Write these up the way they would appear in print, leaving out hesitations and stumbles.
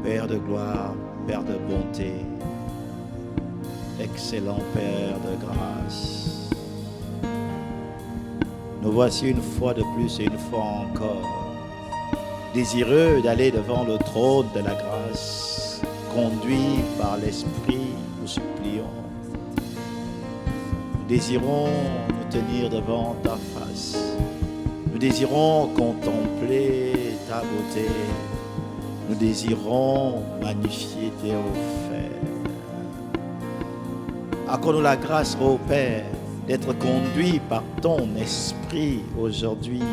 Père de gloire, Père de bonté, excellent Père de grâce. Nous voici une fois de plus et une fois encore, désireux d'aller devant le trône de la grâce, conduits par l'Esprit, nous supplions. Nous désirons nous tenir devant ta face. Nous désirons contempler ta beauté. Nous désirons magnifier tes hauts faits. Accorde-nous la grâce, ô Père, d'être conduit par ton esprit aujourd'hui,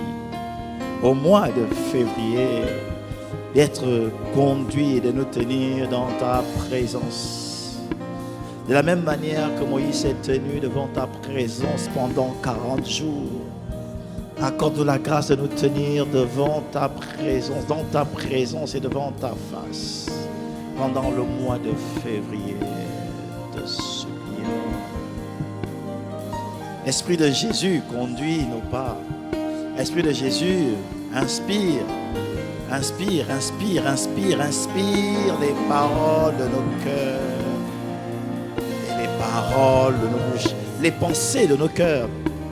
au mois de février, d'être conduit et de nous tenir dans ta présence. De la même manière que Moïse s'est tenu devant ta présence pendant 40 jours, accorde-nous la grâce de nous tenir devant ta présence, dans ta présence et devant ta face, pendant le mois de février. Te supplions. Esprit de Jésus, conduis nos pas. Esprit de Jésus, inspire, inspire, inspire, inspire, inspire les paroles de nos cœurs et les paroles de nos bouches, les pensées de nos cœurs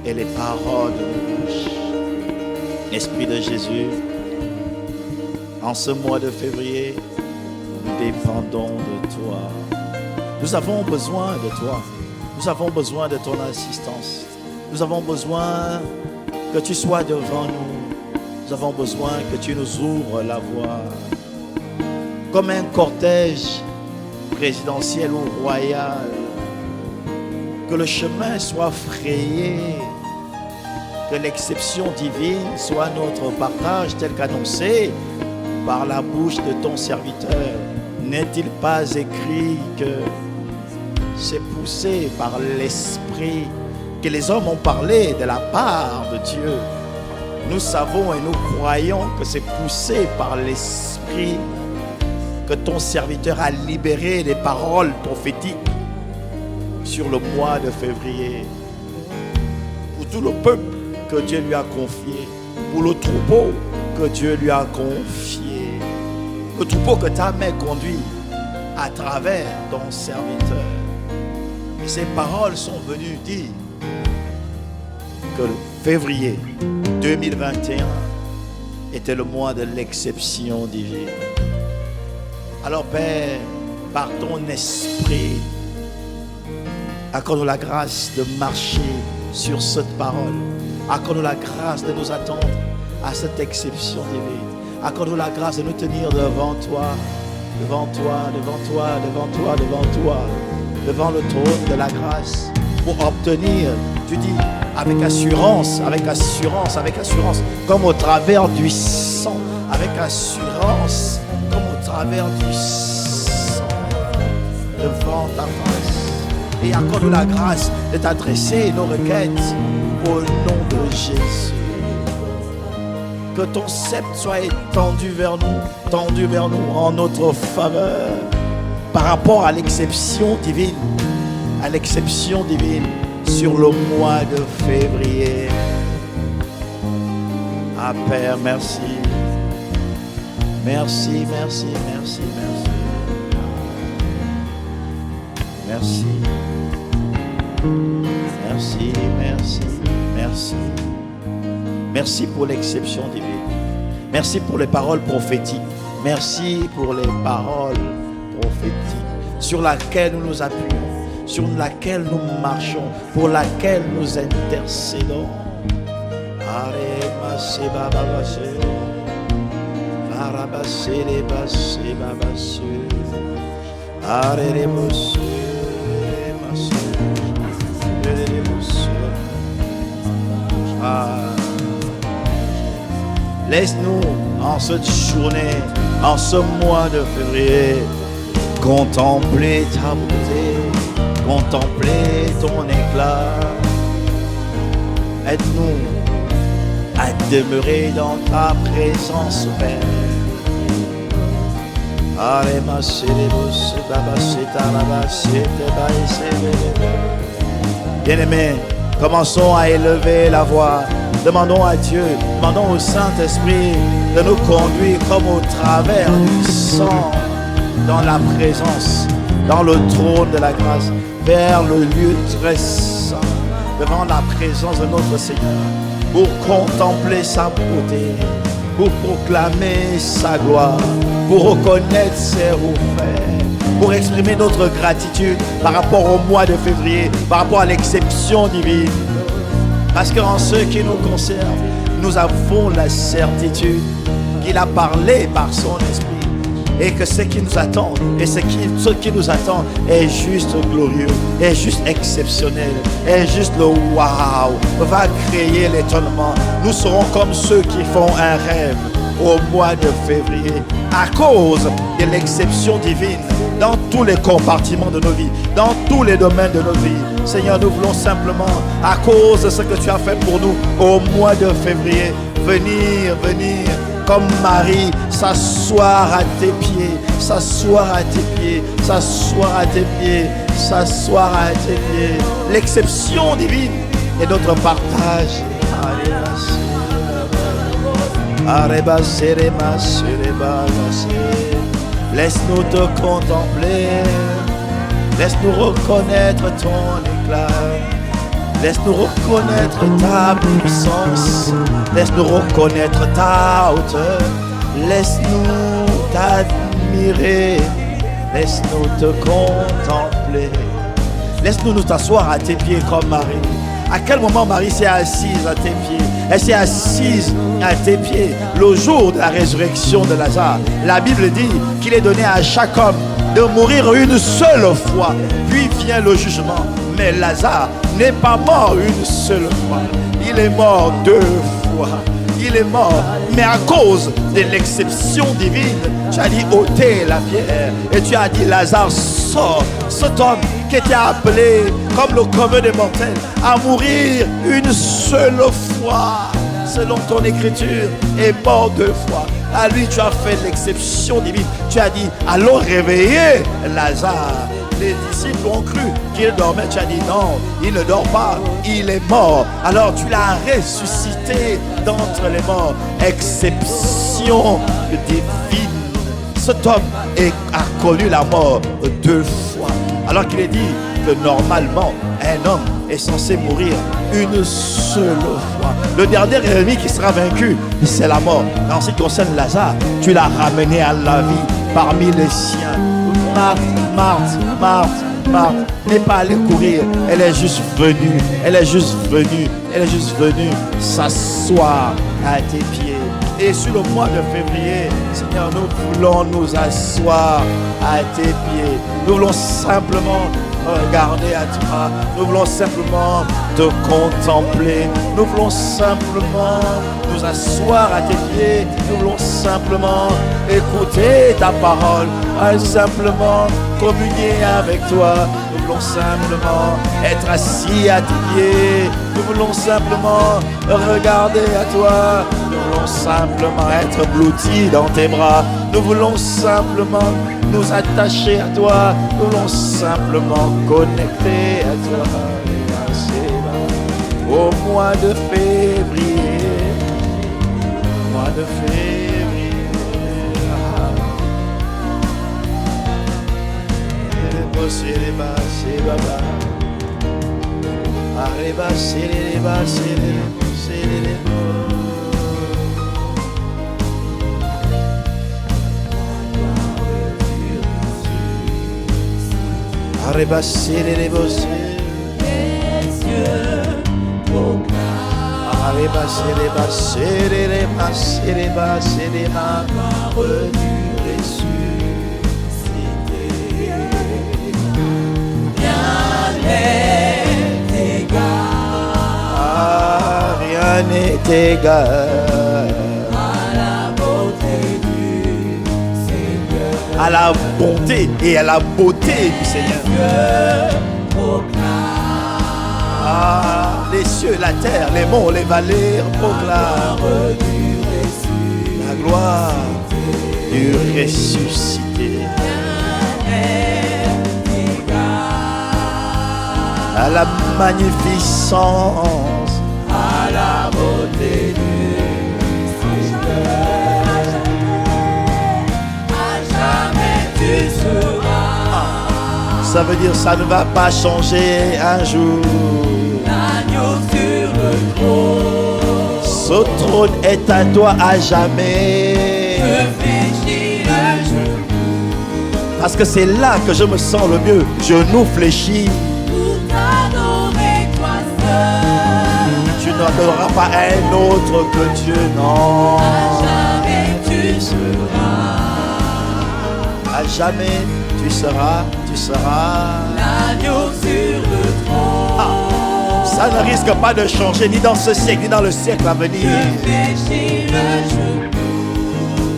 et les paroles de nos bouches. Esprit de Jésus, en ce mois de février, nous dépendons de toi. Nous avons besoin de toi. Nous avons besoin de ton assistance. Nous avons besoin que tu sois devant nous. Nous avons besoin que tu nous ouvres la voie. Comme un cortège présidentiel ou royal, que le chemin soit frayé, que l'exception divine soit notre partage tel qu'annoncé par la bouche de ton serviteur. N'est-il pas écrit que c'est poussé par l'Esprit que les hommes ont parlé de la part de Dieu? Nous savons et nous croyons que c'est poussé par l'Esprit que ton serviteur a libéré des paroles prophétiques sur le mois de février pour tout le peuple que Dieu lui a confié, pour le troupeau que Dieu lui a confié, le troupeau que ta main conduit à travers ton serviteur. Et ces paroles sont venues dire que le février 2021 était le mois de l'exception divine. Alors Père, par ton esprit, accorde-nous la grâce de marcher sur cette parole. Accorde-nous la grâce de nous attendre à cette exception divine. Accorde-nous la grâce de nous tenir devant toi, devant toi, devant toi, devant toi, devant toi, devant le trône de la grâce, pour obtenir, tu dis, avec assurance, avec assurance, avec assurance, comme au travers du sang, avec assurance, comme au travers du sang, devant ta face. Et accorde la grâce de t'adresser nos requêtes au nom de Jésus. Que ton sceptre soit tendu vers nous en notre faveur, par rapport à l'exception divine, sur le mois de février. Ah Père, merci. Merci, merci, merci, merci. Merci. Merci, merci, merci. Merci pour l'exception divine. Merci pour les paroles prophétiques. Merci pour les paroles prophétiques sur laquelle nous nous appuyons, sur laquelle nous marchons, pour laquelle nous intercédons. Laisse-nous en cette journée, en ce mois de février, contempler ta beauté, contempler ton éclat. Aide-nous à demeurer dans ta présence, Père. Bien-aimés, commençons à élever la voix. Demandons à Dieu, demandons au Saint-Esprit de nous conduire comme au travers du sang dans la présence, dans le trône de la grâce, vers le lieu très saint, devant la présence de notre Seigneur, pour contempler sa beauté, pour proclamer sa gloire, pour reconnaître ses refaits, pour exprimer notre gratitude par rapport au mois de février, par rapport à l'exception divine. Parce qu'en ce qui nous concerne, nous avons la certitude qu'il a parlé par son esprit et que ce qui nous attend et ce qui nous attend est juste glorieux, est juste exceptionnel, est juste le waouh, va créer l'étonnement. Nous serons comme ceux qui font un rêve au mois de février à cause de l'exception divine dans tous les compartiments de nos vies, dans tous les domaines de nos vies. Seigneur, nous voulons simplement, à cause de ce que tu as fait pour nous au mois de février, venir comme Marie, s'asseoir à tes pieds, s'asseoir à tes pieds, s'asseoir à tes pieds, s'asseoir à tes pieds. L'exception divine est notre partage. Laisse-nous te contempler, laisse-nous reconnaître ton éclat, laisse-nous reconnaître ta puissance, laisse-nous reconnaître ta hauteur, laisse-nous t'admirer, laisse-nous te contempler, laisse-nous nous t'asseoir à tes pieds comme Marie. À quel moment Marie s'est assise à tes pieds? Elle s'est assise à tes pieds le jour de la résurrection de Lazare. La Bible dit qu'il est donné à chaque homme de mourir une seule fois, puis vient le jugement. Mais Lazare n'est pas mort une seule fois, il est mort 2 fois. Il est mort, mais à cause de l'exception divine, tu as dit ôtez la pierre et tu as dit Lazare sort. Cet homme qui était appelé comme le commun des mortels à mourir une seule fois, selon ton écriture, est mort 2 fois. À lui tu as fait l'exception divine. Tu as dit allons réveiller Lazare. Les disciples ont cru qu'il dormait. Tu as dit non, il ne dort pas, il est mort. Alors tu l'as ressuscité d'entre les morts. Exception divine. Cet homme a connu la mort 2 fois. Alors qu'il est dit que normalement, un homme est censé mourir une seule fois. Le dernier ennemi qui sera vaincu, c'est la mort. En ce qui concerne Lazare, tu l'as ramené à la vie parmi les siens. Marthe n'est pas allée courir, elle est juste venue, elle est juste venue s'asseoir à tes pieds. Et sur le mois de février, Seigneur, nous voulons nous asseoir à tes pieds. Nous voulons simplement regarder à toi. Nous voulons simplement te contempler. Nous voulons simplement nous asseoir à tes pieds. Nous voulons simplement écouter ta parole. Simplement communier avec toi. Nous voulons simplement être assis à tes pieds. Nous voulons simplement regarder à toi. Nous voulons simplement être blottis dans tes bras. Nous voulons simplement nous attacher à toi. Nous voulons simplement connecter à toi. Au mois de février. Mois de février. Rien n'est égal à la beauté du Seigneur, à la bonté et à la beauté du Seigneur. Les cieux, la terre, les monts, les vallées proclament la gloire du ressuscité. À la magnificence, à la beauté du Seigneur. À jamais tu Ça veut dire ça ne va pas changer un jour. L'agneau sur le trône. Ce trône est à toi à jamais. Je fléchis le genou. Parce que c'est là que je me sens le mieux. Genou fléchi. Pour t'adorer toi seul. Tu n'adoreras pas un autre que Dieu, non. À jamais tu seras. À jamais tu seras. L'agneau sur le trône. Ça ne risque pas de changer ni dans ce siècle ni dans le siècle à venir. Je fléchis le genou.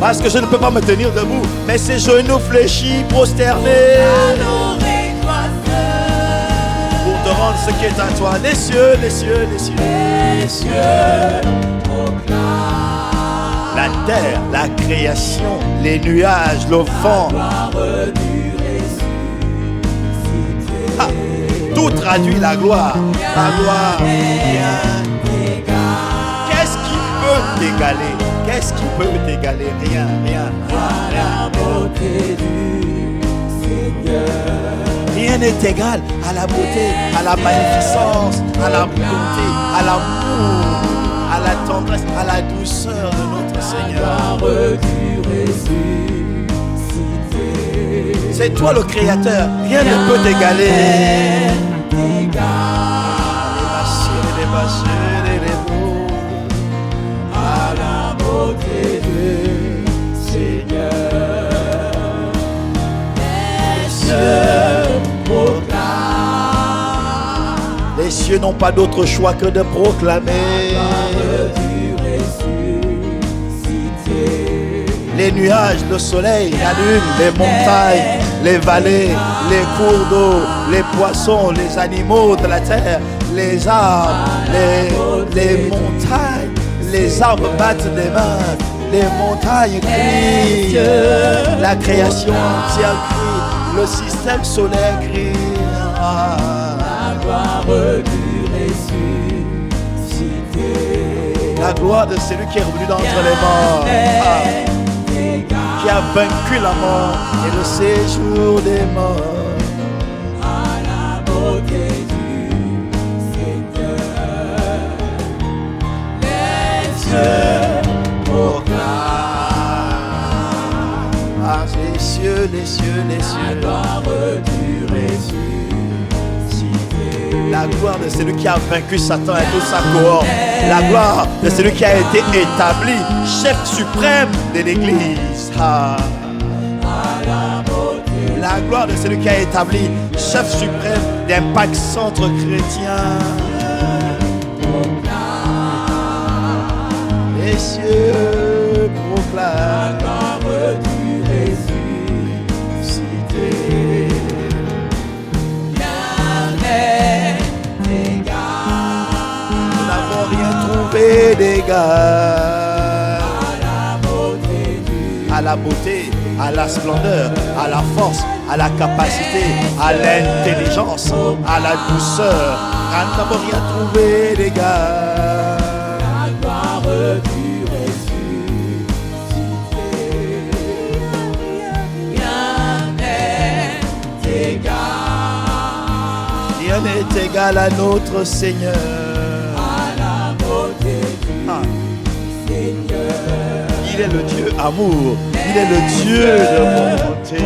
Parce que je ne peux pas me tenir debout, mais ces genoux fléchis, prosternés, Adorer toi seul. pour te rendre ce qui est à toi. Les cieux, les cieux, les cieux. Les cieux proclament La terre, la création, les nuages, le vent. la gloire du ressuscité. Ah, tout traduit la gloire. La gloire. Rien n'égale Qu'est-ce qui peut t'égaler? Qu'est-ce qui peut t'égaler? Rien, rien, à la beauté du Seigneur. rien n'est égal à la beauté, à la magnificence, à la bonté, à l'amour, à la tendresse, à la douceur de notre Seigneur. Gloire du ressuscité. C'est toi le Créateur, rien ne peut t'égaler. À la beauté du Seigneur. Les cieux proclament Les cieux n'ont pas d'autre choix que de proclamer. la gloire du ressuscité. Les nuages, le soleil, la lune, les montagnes, les vallées, les cours d'eau, les poissons, les animaux de la terre, les arbres, les montagnes. Les arbres battent des mains, les montagnes crient, la création entière crie, le système solaire crie. Ah. La gloire du ressuscité. La gloire de celui qui est revenu d'entre les morts, qui a vaincu la mort et le séjour des morts. À la beauté du Seigneur. Les cieux proclament Ah, les cieux, les cieux, les la cieux. gloire du ressuscité. La gloire de celui qui a vaincu Satan et toute sa cohorte. La gloire de celui qui a été établi chef suprême de l'Église. Ah. La gloire de celui qui a établi chef suprême d'Impact Centre Chrétien. Les cieux proclament La gloire du ressuscité. Rien n'est égal nous n'avons rien trouvé d'égal à la beauté, à la splendeur, à la force, à la capacité, à l'intelligence, à la douceur. Nous n'avons rien trouvé d'égal. la gloire du ressuscité. Rien n'est égal Rien n'est égal à notre Seigneur. à la beauté du Ah, Seigneur. il est le Dieu amour, il est le Dieu de bonté.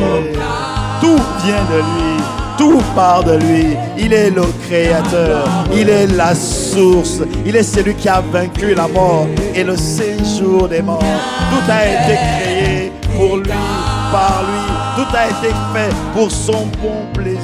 Tout vient de lui, tout part de lui. Il est le créateur, il est la source, il est celui qui a vaincu la mort et le séjour des morts. Tout a été créé pour lui, par lui, tout a été fait pour son bon plaisir.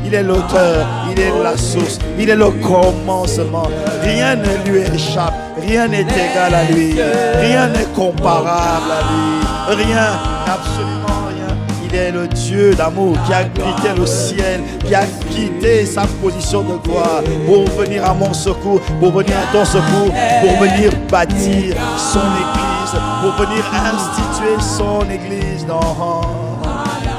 Il est l'auteur, il est la source, il est le commencement. Rien ne lui échappe, rien n'est égal à lui, rien n'est comparable à lui, rien, absolument rien. Il est le Dieu d'amour qui a quitté le ciel, qui a quitté sa position de gloire pour venir à mon secours, pour venir à ton secours, pour venir bâtir son église, pour venir instituer son église. Non.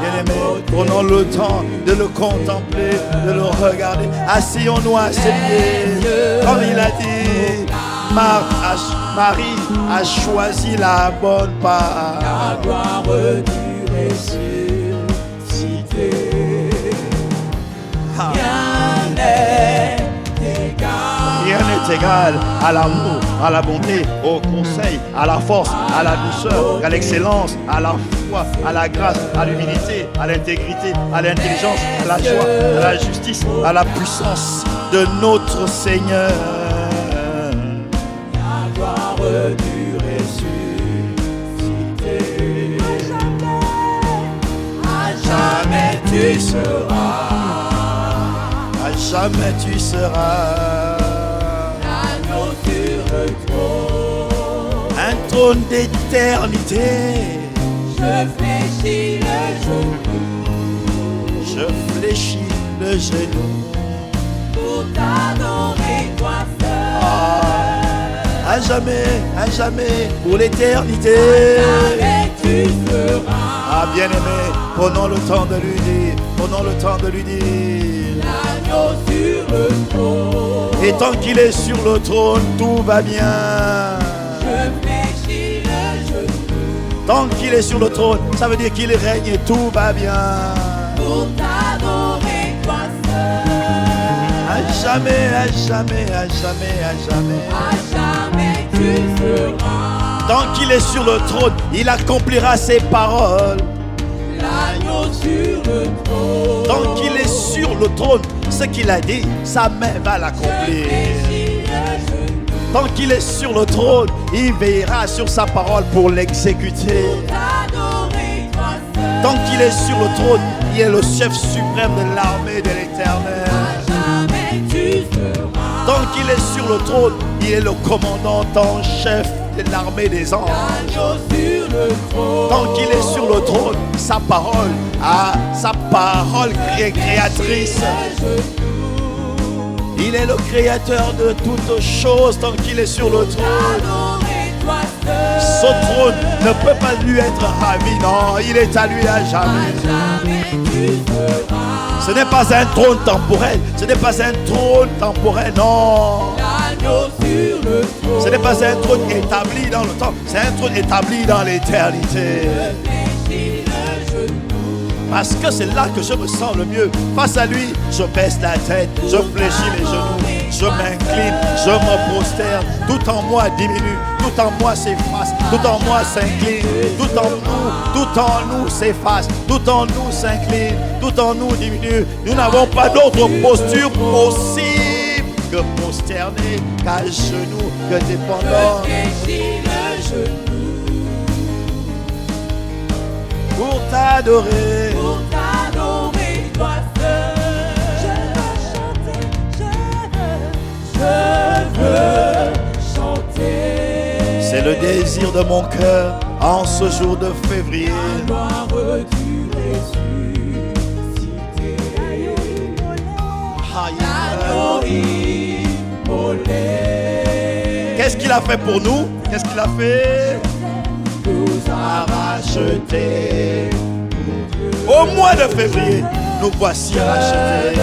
Bien-aimé, prenons le temps de le contempler, de le regarder. Asseyons-nous à ses pieds. Comme il a dit, Marie a choisi la bonne part. La gloire du ressuscité. Ah. rien n'est égal. Rien n'est égal à l'amour, à la bonté, au conseil, à la force, à la douceur, à l'excellence, à la foi, à la grâce, à l'humilité, à l'intégrité, à l'intelligence, à la joie, à la justice, à la puissance de notre Seigneur. La gloire du ressuscité. À jamais tu seras. À jamais tu seras L'agneau sur le trône. un trône d'éternité. Je fléchis le genou Je fléchis le genou. pour t'adorer toi seul. À jamais, pour l'éternité. Jamais tu seras. Ah bien-aimé, prenons le temps de lui dire, prenons le temps de lui dire. L'agneau sur le trône. Et tant qu'il est sur le trône, tout va bien. Je fléchis le genou Tant qu'il est sur le trône, ça veut dire qu'il règne et tout va bien. pour t'adorer toi seul. À jamais, à jamais, à jamais, à jamais. À jamais tu seras. Tant qu'il est sur le trône, il accomplira ses paroles. L'agneau sur le trône. Tant qu'il est sur le trône, ce qu'il a dit, sa main va Je l'accomplir. fléchis le genou Tant qu'il est sur le trône, il veillera sur sa parole pour l'exécuter. pour t'adorer toi seul. Tant qu'il est sur le trône, il est le chef suprême de l'armée de l'Éternel. À jamais tu seras. Tant qu'il est sur le trône, il est le commandant en chef de l'armée des anges. L'agneau sur le trône. Tant qu'il est sur le trône, sa parole est créatrice. Il est le créateur de toutes choses tant qu'il est sur le trône. Adorer toi seul. Ce trône ne peut pas lui être ravi, non, il est à lui à À jamais. jamais tu seras. Ce n'est pas un trône temporel, ce n'est pas un trône temporel, non. L'agneau sur le trône. Ce n'est pas un trône établi dans le temps, c'est un trône établi dans l'éternité. Je fléchis le genou. Parce que c'est là que je me sens le mieux. Face à lui, je baisse la tête, je fléchis les genoux, je m'incline, je me prosterne. Tout en moi diminue, tout en moi s'efface, tout en moi s'incline, tout en nous s'efface, tout en nous s'incline, tout en nous diminue. Nous n'avons pas d'autre posture possible que prosterner, qu'à genoux, que dépendant. Je fléchis le genou Pour t'adorer, pour t'adorer toi seul. Je veux chanter. c'est le désir de mon cœur en ce jour de février. La gloire du ressuscité. L'agneau immolé. Qu'est-ce qu'il a fait pour nous? Qu'est-ce qu'il a fait? Nous a rachetés. Au mois de février, nous voici rachetés.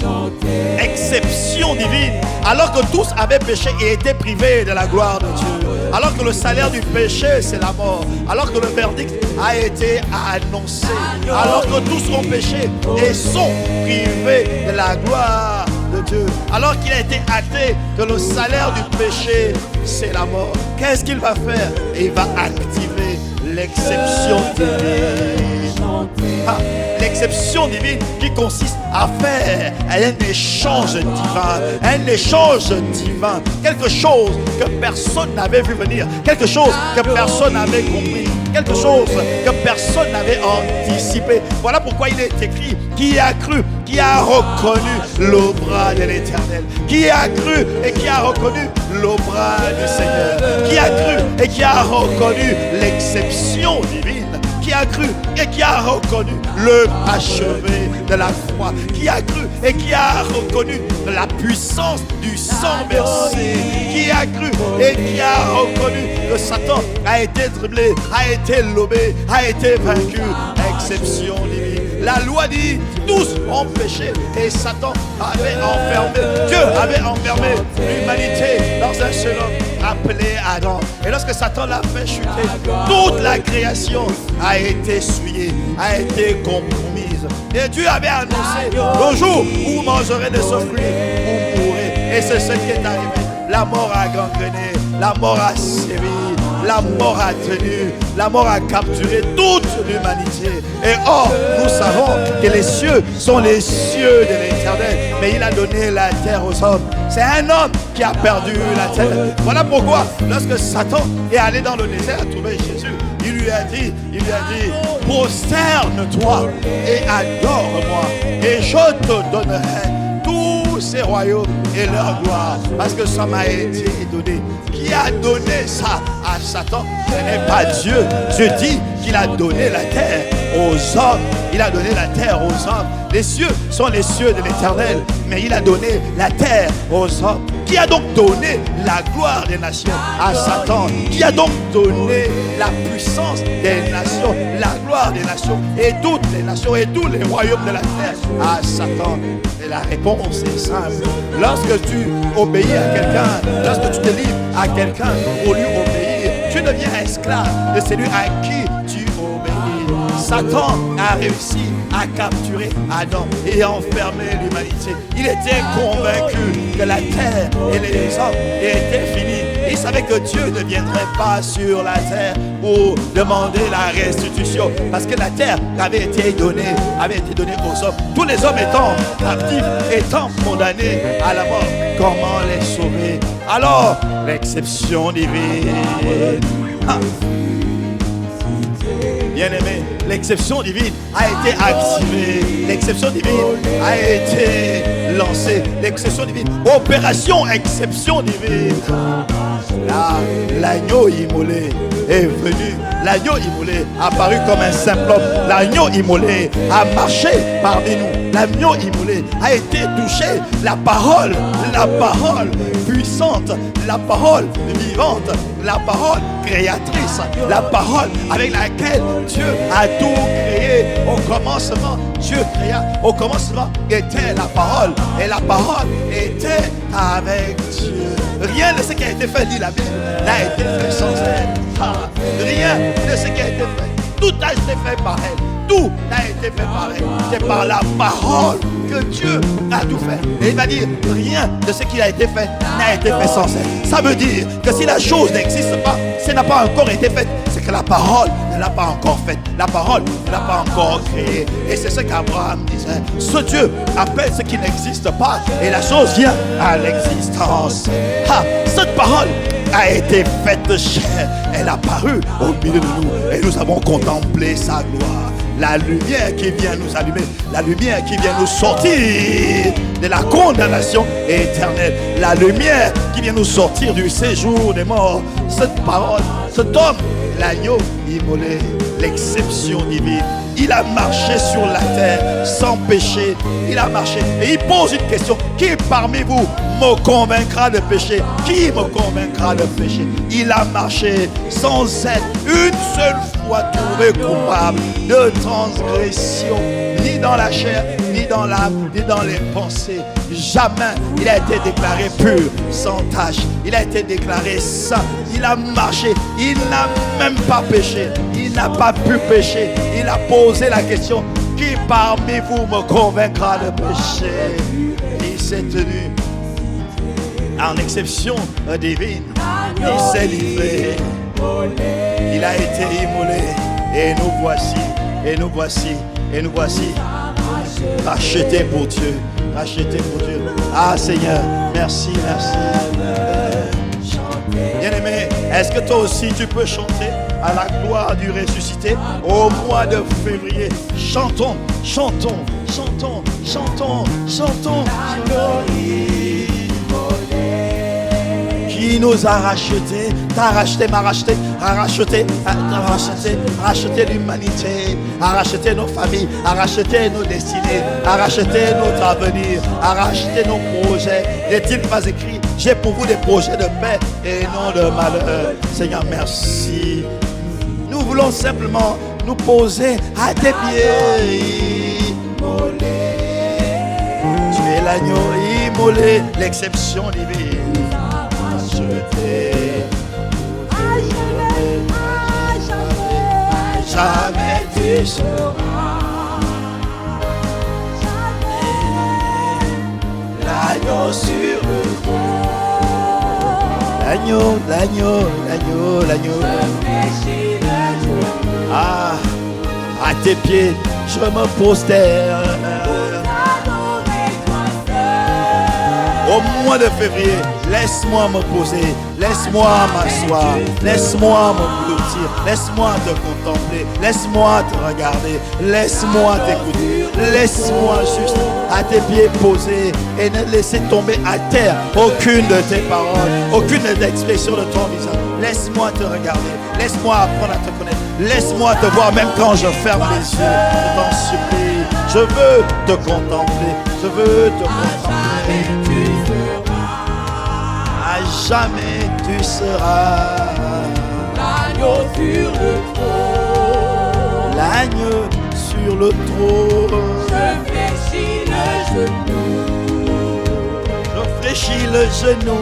Chanter. Exception divine. Alors que tous avaient péché et étaient privés de la gloire de Dieu. Alors que le salaire du péché, c'est la mort. Alors que le verdict a été annoncé. Alors que tous ont péché et sont privés de la gloire de Dieu. Alors qu'il a été acté que le salaire du péché, c'est la mort. Qu'est-ce qu'il va faire? Il va activer l'exception divine. Ah, l'exception divine qui consiste à faire un échange divin, quelque chose que personne n'avait vu venir, quelque chose que personne n'avait compris, quelque chose que personne n'avait anticipé. Voilà pourquoi il est écrit: qui a cru, qui a reconnu le bras de l'Éternel, qui a cru et qui a reconnu le bras du Seigneur, qui a cru et qui a reconnu l'exception divine, qui a cru et qui a reconnu le achevé de la foi, qui a cru et qui a reconnu la puissance du sang versé, qui a cru et qui a reconnu que Satan a été dribblé, a été lobé, a été vaincu. Exception divine. La loi dit: tous ont péché et Satan avait enfermé, Dieu avait enfermé l'humanité dans un seul homme appelé Adam. Et lorsque Satan l'a fait chuter, toute la création a été souillée, a été compromise. Et Dieu avait annoncé, le jour où vous mangerez de ce fruit, vous mourrez. Et c'est ce qui est arrivé. La mort a gangrené, la mort a sévi, la mort a tenu, la mort a capturé toute l'humanité. Et or, nous savons que les cieux sont les cieux de l'Éternel, mais il a donné la terre aux hommes. C'est un homme qui a perdu la terre. Voilà pourquoi, lorsque Satan est allé dans le désert trouver Jésus, il lui a dit, prosterne-toi et adore-moi, et je te donnerai tous ces royaumes et leur gloire, parce que ça m'a été donné. Qui a donné ça à Satan? Ce n'est pas Dieu. Dieu dit qu'il a donné la terre aux hommes. Il a donné la terre aux hommes. Les cieux sont les cieux de l'Éternel, mais il a donné la terre aux hommes. Qui a donc donné la gloire des nations à Satan? Qui a donc donné la puissance des nations, la gloire des nations et toutes les nations et tous les royaumes de la terre à Satan? Et la réponse est simple. Lorsque tu obéis à quelqu'un, lorsque tu te livres à quelqu'un pour lui obéir, tu deviens esclave de celui à qui tu obéis. Satan a réussi à capturer Adam et à enfermer l'humanité. Il était convaincu que la terre et les hommes étaient finis. Il savait que Dieu ne viendrait pas sur la terre pour demander la restitution, parce que la terre avait été donnée aux hommes. Tous les hommes étant captifs, étant condamnés à la mort, comment les sauver? Alors, l'exception divine. Bien-aimé, l'exception divine a été activée. L'exception divine a été lancée. L'exception divine, opération exception divine. Là, l'agneau immolé est venu. L'agneau immolé a apparu comme un simple homme. L'agneau immolé a marché parmi nous. L'agneau immolé a été touché. La parole puissante, la parole vivante, la parole créatrice, la parole avec laquelle Dieu a tout créé. Au commencement, Dieu créa. Au commencement était la parole, et la parole était avec Dieu. Rien de ce qui a été fait, dit la Bible, n'a été fait sans elle. Rien de ce qui a été fait, tout a été fait par elle. Tout a été fait par elle. C'est par la parole que Dieu a tout fait. Et il va dire, rien de ce qui a été fait n'a été fait sans elle. Ça veut dire que si la chose n'existe pas, si elle n'a pas encore été faite, c'est que la parole ne l'a pas encore faite. La parole ne l'a pas encore créée. Et c'est ce qu'Abraham disait. Ce Dieu appelle ce qui n'existe pas, et la chose vient à l'existence. Cette parole a été faite chair. Elle a apparu au milieu de nous, et nous avons contemplé sa gloire. La lumière qui vient nous allumer, la lumière qui vient nous sortir de la condamnation éternelle, la lumière qui vient nous sortir du séjour des morts. Cette parole, cet homme, l'agneau immolé, l'exception divine, il a marché sur la terre sans péché. Il a marché et il pose une question: qui parmi vous me convaincra de péché? Qui me convaincra de péché? Il a marché sans être une seule fois trouvé coupable de transgression, ni dans la chair, ni dans l'âme, ni dans les pensées. Jamais il a été déclaré pur, sans tache. Il a été déclaré saint. Il a marché, il n'a même pas péché. Il n'a pas pu pécher. Il a posé la question: qui parmi vous me convaincra de péché? Il s'est tenu en exception divine. Il s'est livré. Il a été immolé. Et nous voici, rachetés pour Dieu. Rachetés pour Dieu. Ah Seigneur, merci. Bien-aimé, est-ce que toi aussi tu peux chanter à la gloire du ressuscité au mois de février? Chantons. Qui nous a rachetés, t'a racheté, m'a racheté, a racheté l'humanité, a racheté nos familles, a racheté nos destinées, a racheté notre avenir, a racheté nos projets. N'est-il pas écrit: j'ai pour vous des projets de paix et non de malheur? Seigneur, merci. Nous voulons simplement nous poser à tes pieds. Tu es l'agneau immolé, l'exception divine. jamais tu seras. L'agneau sur le trône. L'agneau, l'agneau, l'agneau, l'agneau. Ah, à tes pieds, je me prosterne. Au mois de février, laisse-moi me poser, laisse-moi m'asseoir, laisse-moi m'engloutir, laisse-moi te contempler, laisse-moi te regarder, laisse-moi t'écouter, laisse-moi juste à tes pieds poser et ne laisser tomber à terre aucune de tes paroles, aucune expression de ton visage. Laisse-moi te regarder, laisse-moi apprendre à te connaître, laisse-moi te voir même quand je ferme les yeux. Je t'en supplie, je veux te contempler, je veux te contempler. À jamais tu seras l'agneau sur le trône. L'agneau sur le trône. Je fléchis le genou. Je fléchis le genou.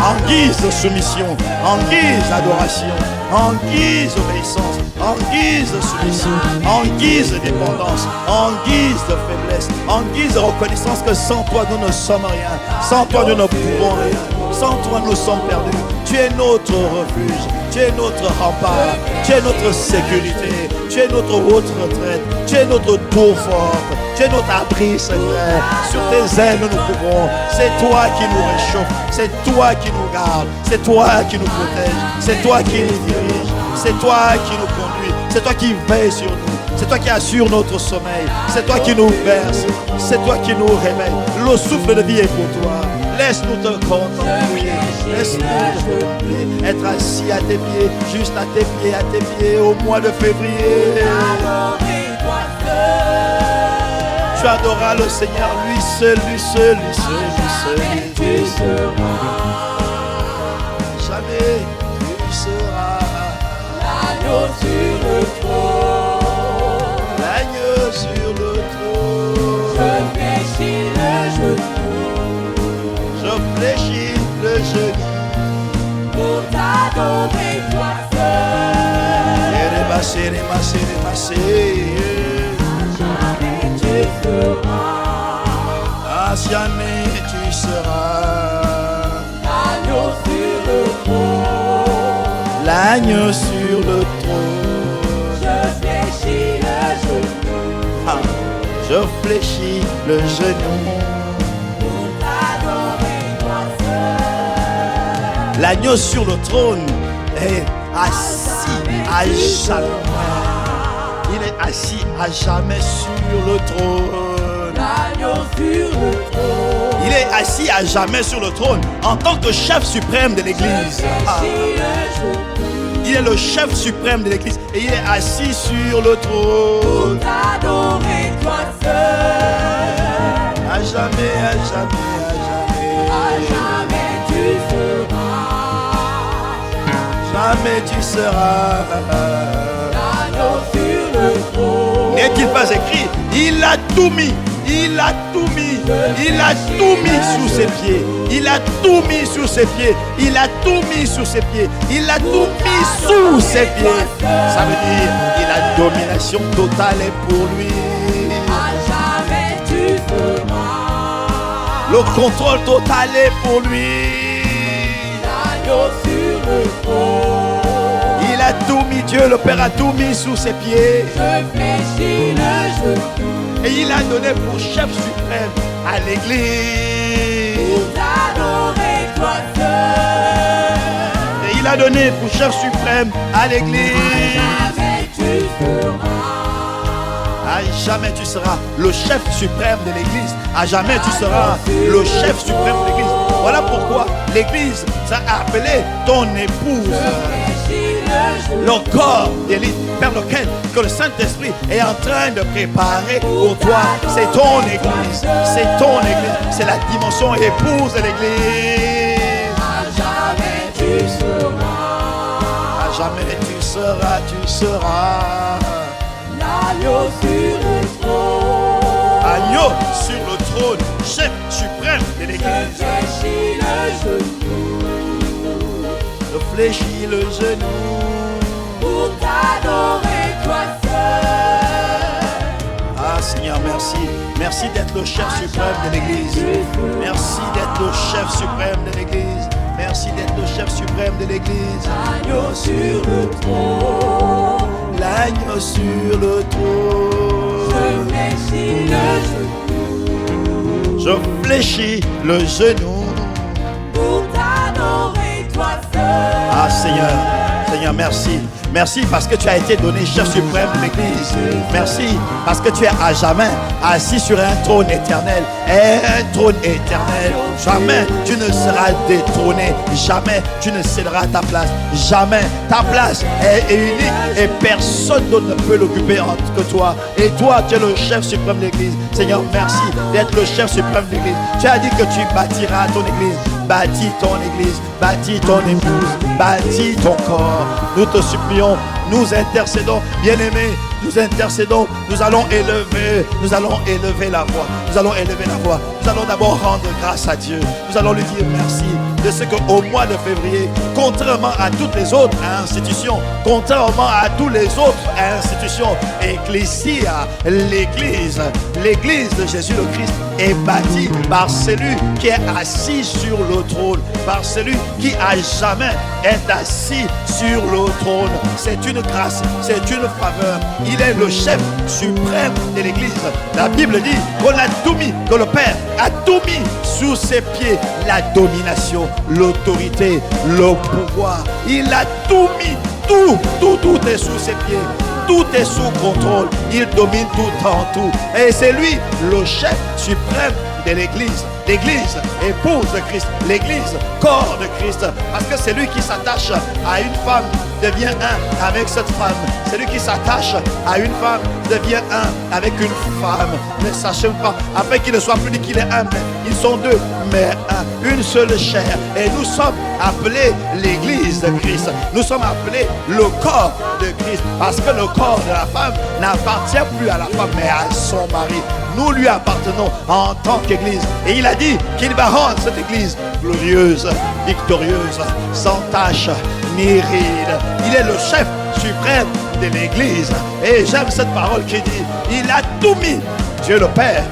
En guise de soumission, en guise d'adoration, en guise d'obéissance, en guise de soumission, en guise de dépendance, en guise de faiblesse, en guise de reconnaissance que sans toi nous ne sommes rien, sans toi nous ne pouvons rien, sans toi nous sommes perdus. Tu es notre refuge, tu es notre rempart, tu es notre sécurité, tu es notre haute retraite, tu es notre tour forte, tu es notre abri secret. Sur tes ailes nous couvrons. C'est toi qui nous réchauffe, c'est toi qui nous garde, c'est toi qui nous protège, c'est toi qui nous dirige, c'est toi qui nous conduit, c'est toi qui veille sur nous, c'est toi qui assure notre sommeil, c'est toi qui nous verse, c'est toi qui nous réveille. Le souffle de vie est pour toi. Laisse-nous te contempler, laisse-nous te contempler, être assis à tes pieds, juste à tes pieds au mois de février. Tu adoreras le Seigneur, lui seul, lui seul, lui seul, lui seul, lui seul. Jamais tu seras l'agneau sur le trône. L'agneau sur le trône. Je fléchis le genou. Je fléchis le genou. Pour t'adorer toi seul. Ah, jamais tu seras l'agneau sur le trône. L'agneau sur le trône. Je fléchis le genou. Ah, je fléchis le genou. Pour t'adorer toi seul. L'agneau sur le trône est assis à jamais. Il est assis à jamais sur le trône. L'agneau sur le trône. Il est assis à jamais sur le trône en tant que chef suprême de l'Église. Ah. Il est le chef suprême de l'Église et il est assis sur le trône. T'adorer toi seul. À jamais, à jamais, à jamais. À jamais tu seras. Jamais tu seras. L'agneau sur le trône. N'est-il pas écrit? Il a tout mis. Il a tout mis. Il a tout mis sous ses pieds. Il a tout mis sous ses pieds. Il a tout mis sous ses pieds. Il a tout mis sous ses pieds. Ça veut dire il a domination totale et pour lui. À jamais tu seras. Le contrôle total est pour lui. L'agneau sur le trône. Il a tout mis, Dieu le Père a tout mis sous ses pieds. Je fléchis le genou. Et il a donné pour chef suprême à l'Église. Pour t'adorer toi seul. Et il a donné pour chef suprême à l'Église. Jamais tu seras. À jamais tu seras le chef suprême de l'Église. À jamais tu seras le chef suprême de l'Église. Voilà pourquoi l'Église s'est appelée ton épouse. Le corps d'élite vers lequel que le Saint-Esprit est en train de préparer pour toi. C'est ton Église. C'est ton Église. C'est la dimension épouse de l'Église. À jamais tu seras. À jamais tu seras, tu seras. L'agneau sur le trône. Agneau sur le trône, chef suprême de Je l'Église. fléchis le genou. Je fléchis le genou. Pour t'adorer Merci d'être le chef suprême de l'Église. Merci d'être le chef suprême de l'Église. Merci d'être le chef suprême de l'Église. L'agneau sur le trône. L'agneau sur le trône. Je fléchis le genou. Je fléchis le genou. Pour t'adorer, toi seul. Ah Seigneur, Seigneur, merci. Merci parce que tu as été donné chef suprême de l'Église. Merci parce que tu es à jamais assis sur un trône éternel. Un trône éternel. Jamais tu ne seras détrôné. Jamais tu ne céderas ta place. Jamais ta place est unique et personne d'autre ne peut l'occuper entre que toi. Et toi, tu es le chef suprême de l'Église. Seigneur, merci d'être le chef suprême de l'Église. Tu as dit que tu bâtiras ton Église. Bâtis ton Église, bâtis ton épouse, bâtis ton corps. Nous te supplions, nous intercédons, bien-aimés, nous intercédons, nous allons élever la voix. Nous allons élever la voix. Nous allons d'abord rendre grâce à Dieu. Nous allons lui dire merci de ce qu'au mois de février, contrairement à toutes les autres institutions, contrairement à tous les autres institutions, Ecclesia, l'Église de Jésus le Christ est bâtie par celui qui est assis sur le trône, par celui qui à jamais est assis sur le trône. C'est une grâce, c'est une faveur. Il est le chef suprême de l'Église. La Bible dit qu'on a tout mis, que le Père a tout mis sous ses pieds. La domination, l'autorité, le pouvoir. Il a tout mis, tout est sous ses pieds. Tout est sous contrôle. Il domine tout en tout. Et c'est lui le chef suprême de l'Église. L'Église, épouse de Christ. L'Église, corps de Christ. Parce que c'est lui qui s'attache à une femme, devient un avec cette femme. C'est lui qui s'attache à une femme, devient un avec une femme. Ne sachez pas, afin qu'il ne soit plus dit qu'il est un, mais ils sont deux, mais un, une seule chair. Et nous sommes appelés l'Église de Christ. Nous sommes appelés le corps de Christ. Parce que le corps de la femme n'appartient plus à la femme, mais à son mari. Nous lui appartenons en tant qu'Église. Et il a dit qu'il va rendre cette Église glorieuse, victorieuse, sans tache ni ride. Il est le chef suprême de l'Église. Et j'aime cette parole qui dit, il a tout mis. Dieu le Père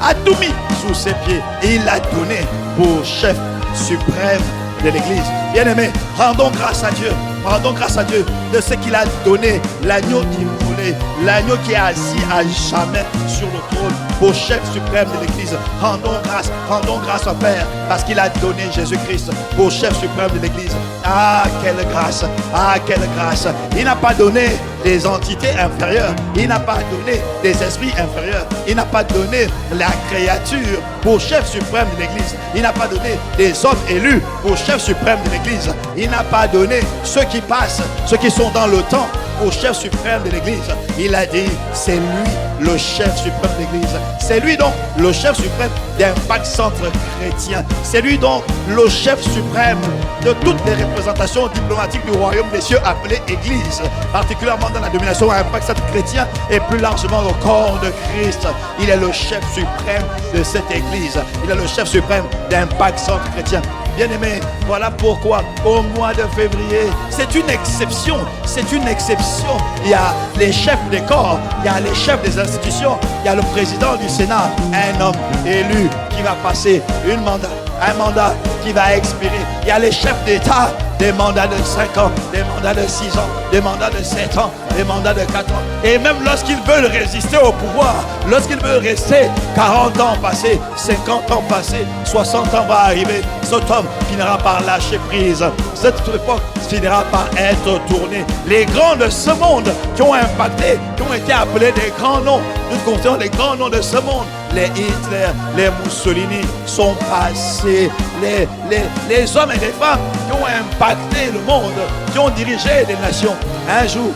a tout mis sous ses pieds. Et il l'a donné pour chef suprême de l'Église. Bien-aimés, rendons grâce à Dieu. Rendons grâce à Dieu de ce qu'il a donné, l'agneau immolé, l'agneau qui est assis à jamais sur le trône, au chef suprême de l'Église. Rendons grâce au Père, parce qu'il a donné Jésus-Christ au chef suprême de l'Église. Ah, quelle grâce! Ah, quelle grâce! Il n'a pas donné des entités inférieures, il n'a pas donné des esprits inférieurs, il n'a pas donné la créature pour chef suprême de l'Église, il n'a pas donné des hommes élus pour chef suprême de l'Église, il n'a pas donné ceux qui passent, ceux qui sont dans le temps au chef suprême de l'Église. Il a dit, c'est lui le chef suprême de l'Église. C'est lui donc le chef suprême d'Impact Centre Chrétien. C'est lui donc le chef suprême de toutes les représentations diplomatiques du royaume des cieux appelées Église, particulièrement dans la domination à Impact Centre Chrétien et plus largement le corps de Christ. Il est le chef suprême de cette Église. Il est le chef suprême d'Impact Centre Chrétien. Bien-aimés, voilà pourquoi au mois de février, c'est une exception, c'est une exception. Il y a les chefs des corps, il y a les chefs des institutions, il y a le président du Sénat, un homme élu qui va passer un mandat qui va expirer. Il y a les chefs d'État, des mandats de 5 ans, des mandats de 6 ans, des mandats de 7 ans, des mandats de 4 ans. Et même lorsqu'ils veulent résister au pouvoir, lorsqu'ils veulent rester 40 ans passés, 50 ans passés, 60 ans va arriver, cet homme finira par lâcher prise. Cette époque finira par être tournée. Les grands de ce monde qui ont impacté, qui ont été appelés des grands noms, nous comptons les grands noms de ce monde. Les Hitler, les Mussolini sont passés. Les hommes et les femmes qui ont impacté le monde, qui ont dirigé des nations, un jour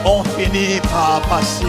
ont fini par passer.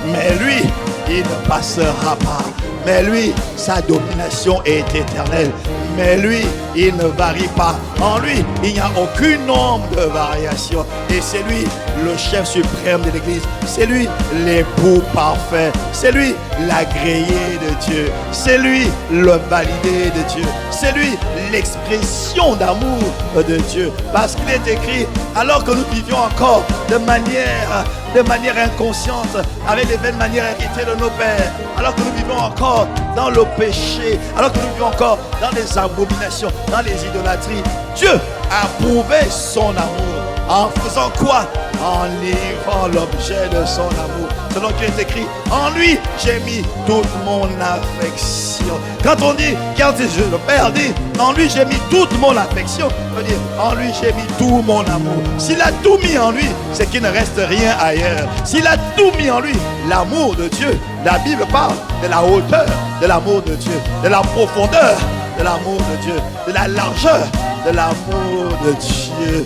Mais lui, il ne passera pas. Mais lui, sa domination est éternelle. Mais lui, il ne varie pas. En lui, il n'y a aucune ombre de variation. Et c'est lui le chef suprême de l'Église. C'est lui l'époux parfait. C'est lui l'agréé de Dieu. C'est lui le validé de Dieu. C'est lui l'expression d'amour de Dieu. Parce qu'il est écrit, alors que nous vivions encore de manière inconsciente, avec les belles manières héritées de nos pères, alors que nous vivons encore dans le péché, alors que nous vivons encore dans les abominations, dans les idolâtries, Dieu a prouvé son amour. En faisant quoi? En livrant l'objet de son amour. Selon qu'il est écrit, en lui j'ai mis toute mon affection. Quand le Père dit, en lui j'ai mis toute mon affection, ça veut dire, en lui j'ai mis tout mon amour. S'il a tout mis en lui, c'est qu'il ne reste rien ailleurs. S'il a tout mis en lui, l'amour de Dieu, la Bible parle de la hauteur de l'amour de Dieu, de la profondeur de l'amour de Dieu, de la largeur de l'amour de Dieu.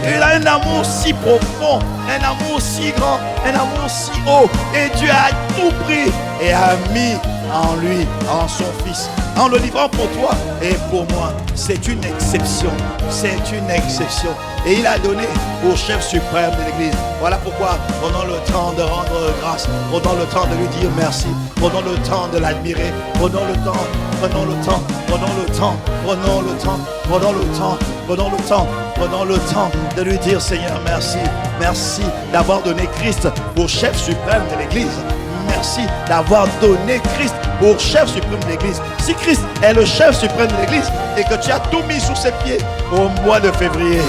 Il a un amour si profond, un amour si grand, un amour si haut. Et Dieu a tout pris et a mis en lui, en son Fils, en le livrant pour toi et pour moi. C'est une exception, c'est une exception. Et il a donné au chef suprême de l'Église. Voilà pourquoi prenons le temps de rendre grâce, prenons le temps de lui dire merci, prenons le temps de l'admirer, prenons le temps, prenons le temps, prenons le temps, prenons le temps, prenons le temps, prenons le temps, prenons le temps de lui dire Seigneur merci, merci d'avoir donné Christ au chef suprême de l'Église. Merci d'avoir donné Christ au chef suprême de l'Église. Si Christ est le chef suprême de l'Église et que tu as tout mis sous ses pieds au mois de février,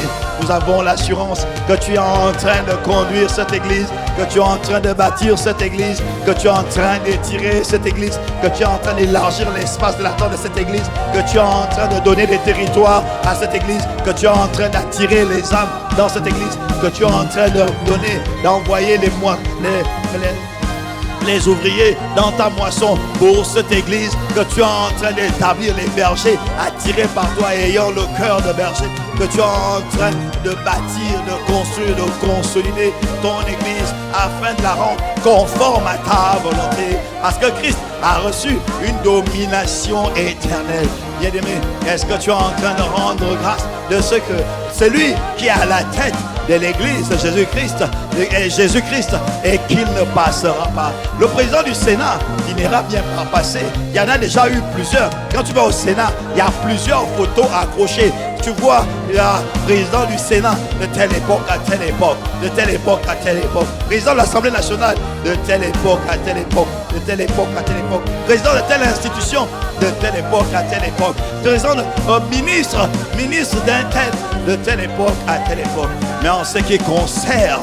nous avons l'assurance que tu es en train de conduire cette Église, que tu es en train de bâtir cette Église, que tu es en train d'étirer cette Église, que tu es en train d'élargir l'espace de l'attente de cette Église, que tu es en train de donner des territoires à cette Église, que tu es en train d'attirer les âmes dans cette Église, que tu es en train de donner, d'envoyer les ouvriers dans ta moisson pour cette église, que tu es en train d'établir les bergers attirés par toi ayant le cœur de berger, que tu es en train de bâtir, de construire, de consolider ton église afin de la rendre conforme à ta volonté, parce que Christ a reçu une domination éternelle. Bien-aimé, est-ce que tu es en train de rendre grâce de ce que c'est lui qui est à la tête de l'église de Jésus-Christ et qu'il ne passera pas. Le président du Sénat, il n'ira bien pas passer. Il y en a déjà eu plusieurs. Quand tu vas au Sénat, il y a plusieurs photos accrochées. Tu vois le président du Sénat de telle époque à telle époque, de telle époque à telle époque, président de l'Assemblée nationale de telle époque à telle époque, de telle époque à telle époque, président de telle institution de telle époque à telle époque, président de ministre d'un tel de telle époque à telle époque. Mais en ce qui concerne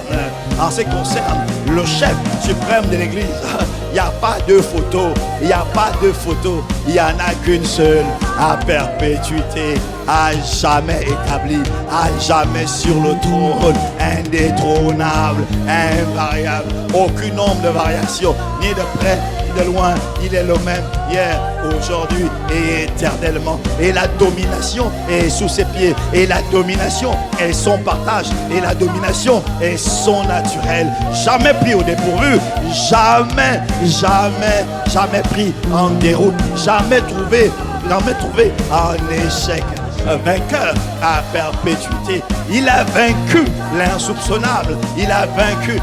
le chef suprême de l'Église, il n'y a pas de photo, il n'y a pas de photo, il n'y en a qu'une seule, à perpétuité, à jamais établi, à jamais sur le trône, indétrônable, invariable, aucune ombre de variation, ni de près ni de loin, il est le même hier, aujourd'hui et éternellement. Et la domination est sous ses pieds, et la domination est son partage, et la domination est son naturel. Jamais pris au dépourvu, jamais pris en déroute, jamais trouvé en échec. Vainqueur à perpétuité. Il a vaincu l'insoupçonnable. Il a vaincu.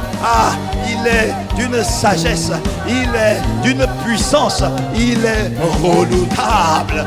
Il est d'une sagesse. Il est d'une puissance. Il est redoutable.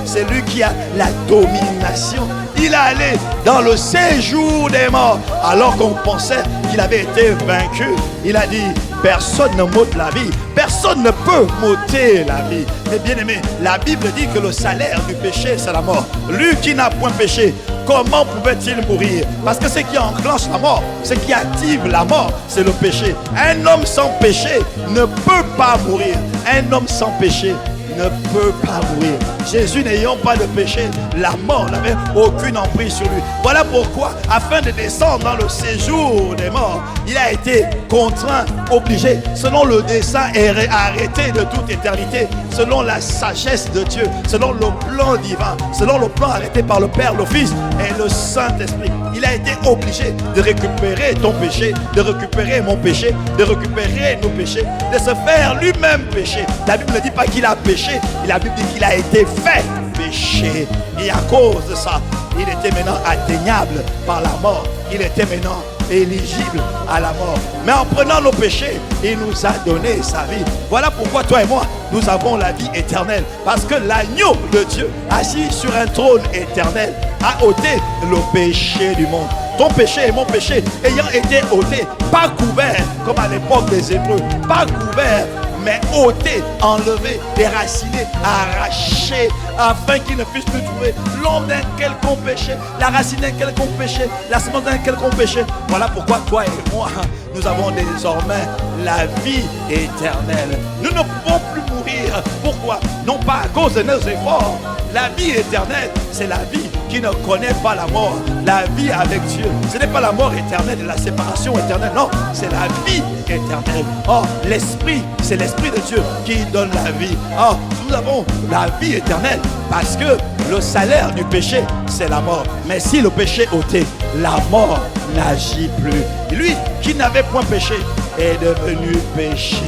C'est lui qui a la domination. Il est allé dans le séjour des morts alors qu'on pensait qu'il avait été vaincu. Il a dit, personne ne m'ôte la vie. Personne ne peut m'ôter la vie. Mais bien aimé, la Bible dit que le salaire du péché, c'est la mort. Lui qui n'a point péché, comment pouvait-il mourir? Parce que ce qui enclenche la mort, ce qui active la mort, c'est le péché. Un homme sans péché ne peut pas mourir. Un homme sans péché ne peut pas mourir. Jésus n'ayant pas de péché, la mort n'avait aucune emprise sur lui. Voilà pourquoi, afin de descendre dans le séjour des morts, il a été contraint, obligé, selon le dessein arrêté de toute éternité, selon la sagesse de Dieu, selon le plan divin, selon le plan arrêté par le Père, le Fils et le Saint-Esprit. Il a été obligé de récupérer ton péché, de récupérer mon péché, de récupérer nos péchés, de se faire lui-même péché. La Bible ne dit pas qu'il a péché, la Bible dit qu'il a été fait péché. Et à cause de ça, il était maintenant atteignable par la mort. Il était maintenant éligible à la mort. Mais en prenant nos péchés, il nous a donné sa vie. Voilà pourquoi toi et moi, nous avons la vie éternelle. Parce que l'agneau de Dieu, assis sur un trône éternel, a ôté le péché du monde. Ton péché et mon péché ayant été ôtés, pas couvert comme à l'époque des Hébreux, pas couvert, mais ôté, enlevé, déraciné, arraché, afin qu'il ne puisse plus trouver l'homme d'un quelconque péché, la racine d'un quelconque péché, la semence d'un quelconque péché. Voilà pourquoi toi et moi, nous avons désormais la vie éternelle. Nous ne pouvons plus mourir. Pourquoi? Non pas à cause de nos efforts. La vie éternelle, c'est la vie qui ne connaît pas la mort. La vie avec Dieu. Ce n'est pas la mort éternelle et la séparation éternelle. Non, c'est la vie éternelle. Oh, l'esprit, c'est l'esprit de Dieu qui donne la vie. Oh, nous avons la vie éternelle parce que le salaire du péché, c'est la mort. Mais si le péché est ôté, la mort n'agit plus. Lui qui n'avait point péché est devenu péché.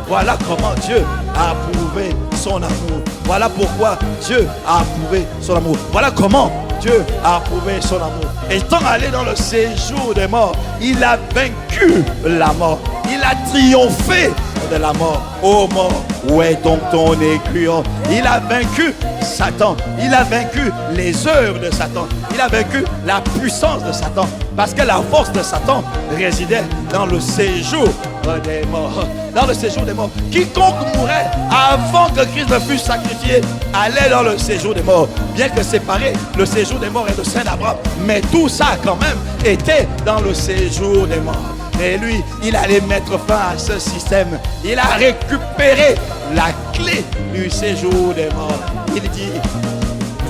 Voilà comment Dieu a prouvé son amour. Voilà pourquoi Dieu a prouvé son amour. Voilà comment Dieu a prouvé son amour. Étant allé dans le séjour des morts, il a vaincu la mort. Il a triomphé de la mort. Ô mort, où est donc ton aiguillon? Il a vaincu Satan. Il a vaincu les œuvres de Satan. Il a vaincu la puissance de Satan. Parce que la force de Satan résidait dans le séjour des morts. Dans le séjour des morts. Quiconque mourrait avant que Christ ne fût sacrifié allait dans le séjour des morts. Bien que séparé, le séjour des morts est le sein d'Abraham. Mais tout ça quand même était dans le séjour des morts. Et lui, il allait mettre fin à ce système. Il a récupéré la clé du séjour des morts. Il dit,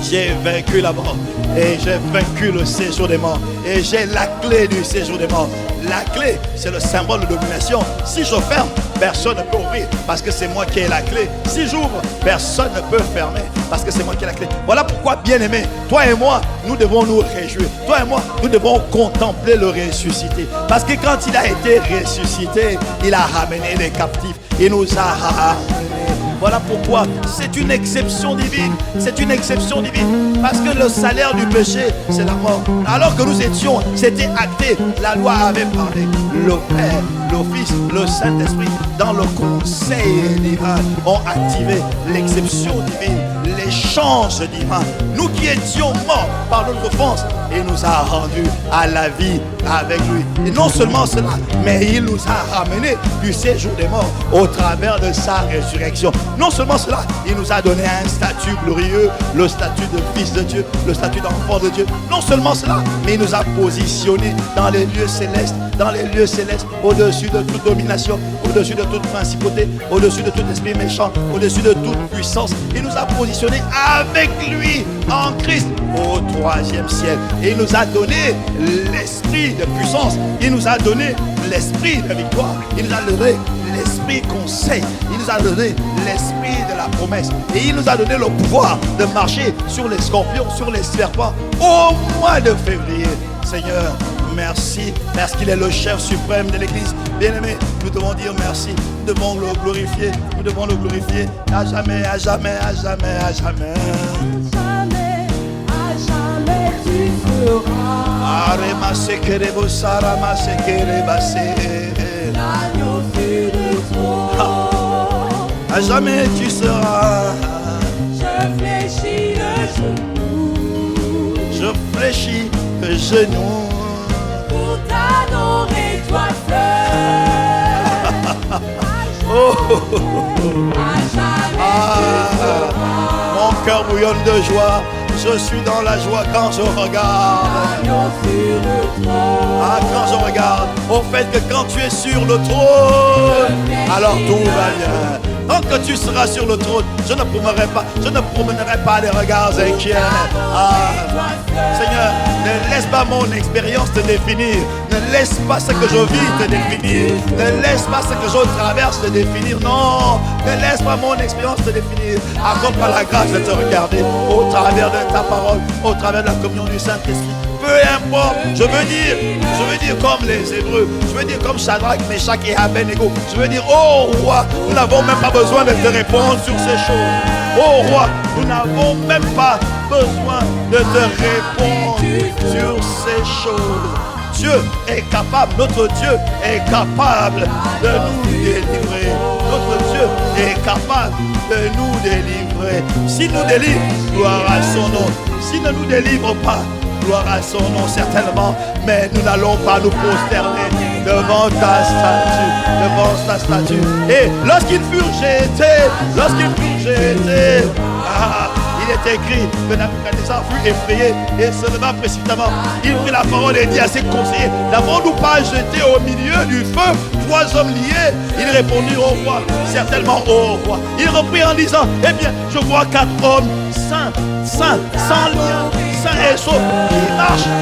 j'ai vaincu la mort et j'ai vaincu le séjour des morts. Et j'ai la clé du séjour des morts. La clé, c'est le symbole de domination. Si je ferme, personne ne peut ouvrir parce que c'est moi qui ai la clé. Si j'ouvre, personne ne peut fermer parce que c'est moi qui ai la clé. Voilà pourquoi, bien-aimé, toi et moi, nous devons nous réjouir. Toi et moi, nous devons contempler le ressuscité. Parce que quand il a été ressuscité, il a ramené les captifs. Il nous a ramenés. Voilà pourquoi c'est une exception divine. C'est une exception divine. Parce que le salaire du péché, c'est la mort. Alors que nous étions, c'était acté. La loi avait parlé. Le Père, le Fils, le Saint-Esprit, dans le conseil divin, ont activé l'exception divine, l'échange divin. Nous qui étions morts par notre offense, il nous a rendus à la vie avec lui. Et non seulement cela, mais il nous a ramenés du séjour des morts au travers de sa résurrection. Non seulement cela, il nous a donné un statut glorieux, le statut de fils de Dieu, le statut d'enfant de Dieu. Non seulement cela, mais il nous a positionnés dans les lieux célestes, au-dessus de toute domination, au-dessus de toute principauté, au-dessus de tout esprit méchant, au-dessus de toute puissance. Il nous a positionnés avec lui en Christ au 3e ciel. Et il nous a donné l'esprit de puissance. Il nous a donné l'esprit de victoire. Il nous a donné l'esprit conseil. Il nous a donné l'esprit de la promesse. Et il nous a donné le pouvoir de marcher sur les scorpions, sur les serpents au mois de février. Seigneur, merci, parce qu'il est le chef suprême de l'Église. Bien-aimé, nous devons dire merci. Nous devons le glorifier. Nous devons le glorifier à jamais, à jamais, à jamais, à jamais. Tu seras l'agneau sur le trône. À jamais tu seras. Je fléchis le genou. Je fléchis le genou Pour t'adorer, toi seul. À jamais tu seras. Mon cœur bouillonne de joie. Je suis dans la joie quand je regarde. L'agneau sur le trône. Ah, quand je regarde au fait que quand tu es sur le trône, alors tout va bien. Tant que tu seras sur le trône, je ne promènerai pas les regards inquiets. Ah, Seigneur, ne laisse pas mon expérience te définir. Ne laisse pas ce que je vis te définir. Ne laisse pas ce que je traverse te définir. Non, ne laisse pas mon expérience te définir. Accorde-moi la grâce de te regarder au travers de ta parole, au travers de la communion du Saint-Esprit. peu importe. Je veux dire comme les Hébreux. Je veux dire comme Shadrach, Meshach et Abednego. Je veux dire, oh roi, nous n'avons même pas besoin de te répondre sur ces choses. Oh roi, nous n'avons même pas besoin de te répondre sur ces choses. Dieu est capable, notre Dieu est capable de nous délivrer. Notre Dieu est capable de nous délivrer. S'il nous délivre, gloire à son nom. S'il ne nous délivre pas, gloire à son nom certainement. Mais nous n'allons pas nous prosterner devant ta statue. Et lorsqu'ils furent jetés, il est écrit que Nabuchodonosor fut effrayé et se leva précipitamment. Il prit la parole et dit à ses conseillers, n'avons-nous pas jeté au milieu du feu 3 hommes liés? Il répondit au roi, certainement au roi. Il reprit en disant, eh bien, je vois 4 hommes saints, sans lien, saints et saufs,